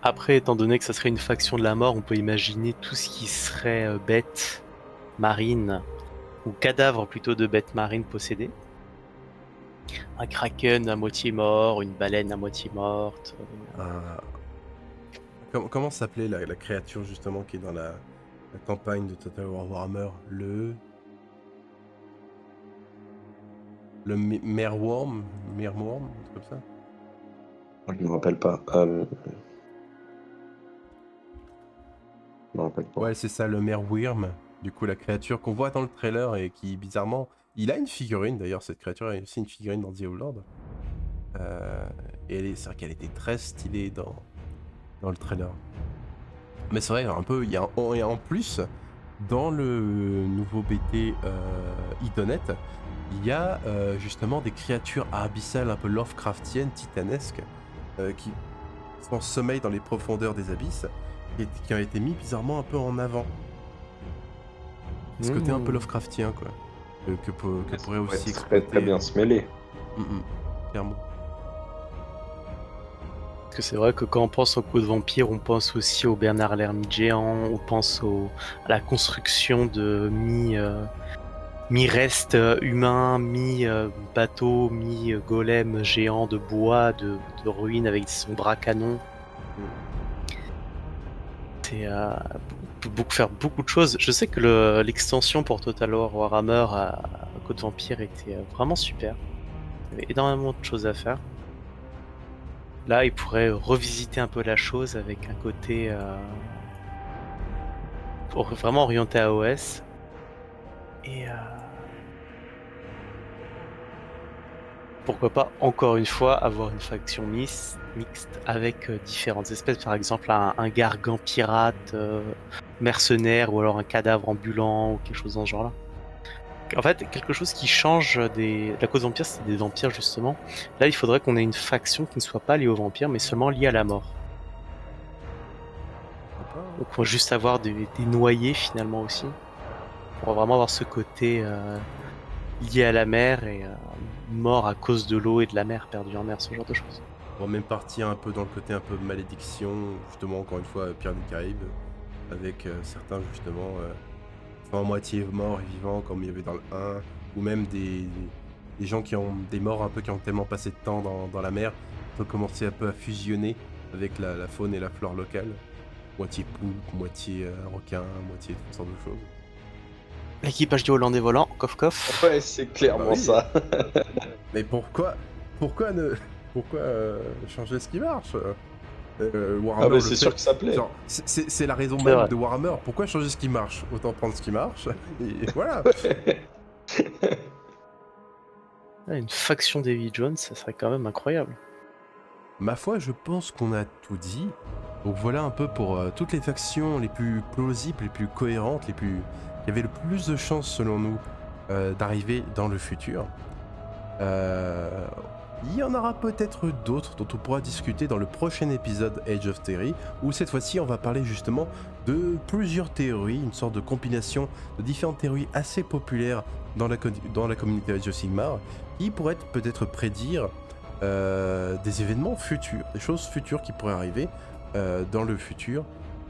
Après, étant donné que ça serait une faction de la mort, on peut imaginer tout ce qui serait bête marine, ou cadavre plutôt de bêtes marines possédées. Un kraken à moitié mort, une baleine à moitié morte. Un- comment s'appelait la créature justement qui est dans la campagne de Total War Warhammer? Le Meerworm, un truc comme ça. Je me rappelle pas. Je me rappelle pas. Ouais, c'est ça, le Meerwyrm. Du coup, la créature qu'on voit dans le trailer et qui, bizarrement, il a une figurine d'ailleurs, cette créature a aussi une figurine dans The Overlord. Et c'est vrai qu'elle était très stylée dans le trailer. Mais c'est vrai, un peu, et en plus, dans le nouveau BT Idonet, il y a justement des créatures abyssales un peu Lovecraftiennes, titanesques, qui sont en sommeil dans les profondeurs des abysses, et qui ont été mis bizarrement un peu en avant. Ce côté un peu Lovecraftien, quoi. Que pourrait aussi très, exploiter. très bien se mêler. Clairement. Parce que c'est vrai que quand on pense au coup de vampire, on pense aussi au Bernard l'ermite géant, on pense à la construction de mi-reste humain, mi-bateau, mi-golem géant de bois, de ruines avec son bras canon. C'est faire beaucoup de choses. Je sais que l'extension pour Total War Warhammer à Code Vampire était vraiment super. Il y avait énormément de choses à faire. Là, il pourrait revisiter un peu la chose avec un côté vraiment orienté à OS. Et pourquoi pas, encore une fois, avoir une faction mixte avec différentes espèces. Par exemple, un gargan pirate, mercenaire, ou alors un cadavre ambulant, ou quelque chose dans ce genre-là. En fait, quelque chose qui change la cause vampire, c'est des vampires, justement. Là, il faudrait qu'on ait une faction qui ne soit pas liée aux vampires, mais seulement liée à la mort. Donc on va juste avoir des noyés, finalement, aussi. On va vraiment avoir ce côté lié à la mer et mort à cause de l'eau et de la mer, perdu en mer, ce genre de choses. On va même partir un peu dans le côté un peu malédiction, justement, encore une fois, Pirates des Caraïbes, avec certains, justement, soit en moitié morts et vivants, comme il y avait dans le 1, ou même des gens qui ont des morts un peu qui ont tellement passé de temps dans la mer, on peut commencer un peu à fusionner avec la faune et la flore locale. Moitié poulpe, moitié requin, moitié toutes sortes de choses. L'équipage du Hollandais volant, coff. Ouais, c'est clairement Bah oui. ça. Mais pourquoi changer ce qui marche? Warhammer, bah c'est sûr que ça plaît. Genre, c'est la raison C'est même vrai. de Warhammer. Pourquoi changer ce qui marche? Autant prendre ce qui marche. Et voilà. Une faction Davy Jones, ça serait quand même incroyable. Ma foi, je pense qu'on a tout dit. Donc voilà un peu pour toutes les factions les plus plausibles, les plus cohérentes, qui avaient le plus de chances selon nous d'arriver dans le futur. Il y en aura peut-être d'autres dont on pourra discuter dans le prochain épisode Age of Theory, où cette fois-ci on va parler justement de plusieurs théories, une sorte de compilation de différentes théories assez populaires dans la communauté Age of Sigmar, qui pourraient peut-être prédire des événements futurs, des choses futures qui pourraient arriver dans le futur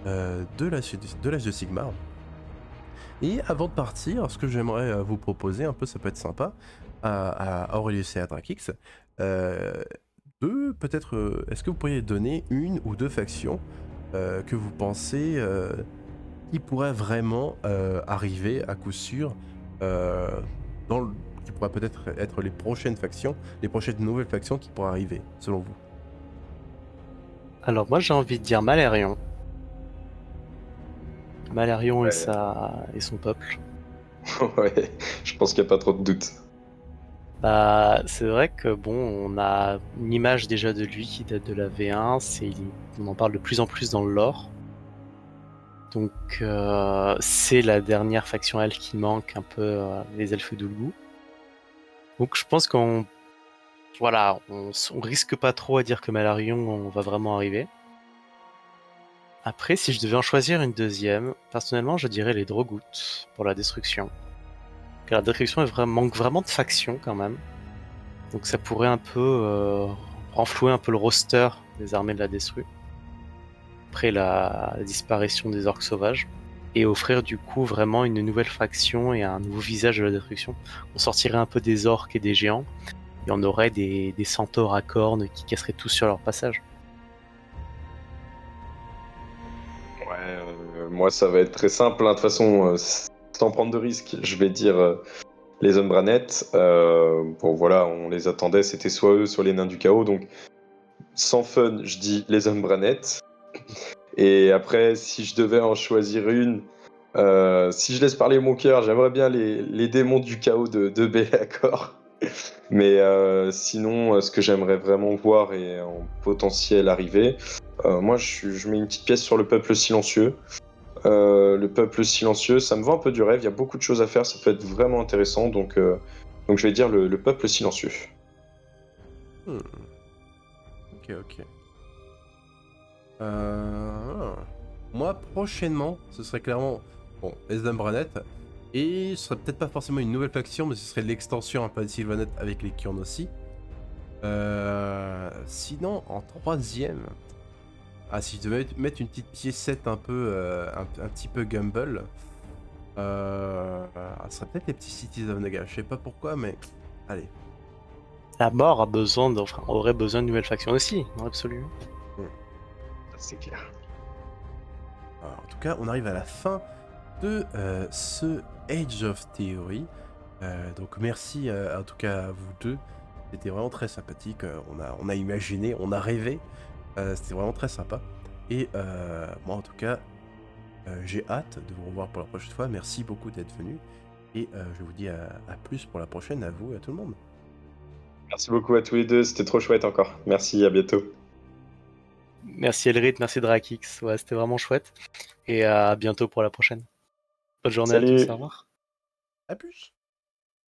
de l'Age de Sigmar. Et avant de partir, ce que j'aimerais vous proposer, un peu ça peut être sympa, à Aurelius et à Drakix, peut-être, est-ce que vous pourriez donner une ou deux factions que vous pensez qui pourraient vraiment arriver à coup sûr qui pourraient peut-être être les prochaines nouvelles factions qui pourraient arriver, selon vous? Alors moi j'ai envie de dire Malérion. Malérion Ouais. et son peuple. Ouais, je pense qu'il n'y a pas trop de doute. Bah, c'est vrai que bon, on a une image déjà de lui qui date de la V1, on en parle de plus en plus dans le lore. Donc c'est la dernière faction elfe qui manque un peu, les elfes d'Ulgu. Donc je pense on risque pas trop à dire que Malarion on va vraiment arriver. Après, si je devais en choisir une deuxième, personnellement je dirais les Drogout pour la destruction. Car la destruction manque vraiment de faction quand même. Donc ça pourrait un peu renflouer un peu le roster des armées de la Destru. Après la disparition des orques sauvages. Et offrir du coup vraiment une nouvelle faction et un nouveau visage de la destruction. On sortirait un peu des orques et des géants. Et on aurait des centaures à cornes qui casseraient tous sur leur passage. Ouais, moi ça va être très simple, hein. De toute façon, sans prendre de risques, je vais dire les Umbranettes. Bon voilà, on les attendait, c'était soit eux, soit les Nains du Chaos. Donc sans fun, je dis les Umbranettes. Et après, si je devais en choisir une, si je laisse parler mon cœur, j'aimerais bien les démons du chaos de Be'lakor. Mais sinon, ce que j'aimerais vraiment voir et en potentiel arriver, moi je mets une petite pièce sur le peuple silencieux. Le peuple silencieux, ça me vend un peu du rêve, il y a beaucoup de choses à faire, ça peut être vraiment intéressant, donc je vais dire le peuple silencieux. Hmm. Ok. Moi, prochainement, ce serait clairement bon, les Umbranettes. Et ce serait peut-être pas forcément une nouvelle faction, mais ce serait l'extension un peu de Sylvanette avec les Kion aussi. Sinon, en troisième, si je devais mettre une petite piécette un peu, un petit peu Gumball, ce serait peut-être les petits Cities of Naga. Je sais pas pourquoi, mais allez. La mort aurait besoin d'une nouvelle faction aussi, dans l'absolu. C'est clair. Alors, en tout cas, on arrive à la fin de ce Age of Theory. Donc merci en tout cas à vous deux. C'était vraiment très sympathique. On a imaginé, on a rêvé. C'était vraiment très sympa. Et moi en tout cas, j'ai hâte de vous revoir pour la prochaine fois. Merci beaucoup d'être venu. Et je vous dis à plus pour la prochaine, à vous et à tout le monde. Merci beaucoup à tous les deux, c'était trop chouette encore. Merci, à bientôt. Merci Elrit, merci Drakix, ouais, c'était vraiment chouette. Et à bientôt pour la prochaine. Bonne journée à tous, au Salut! revoir. À plus.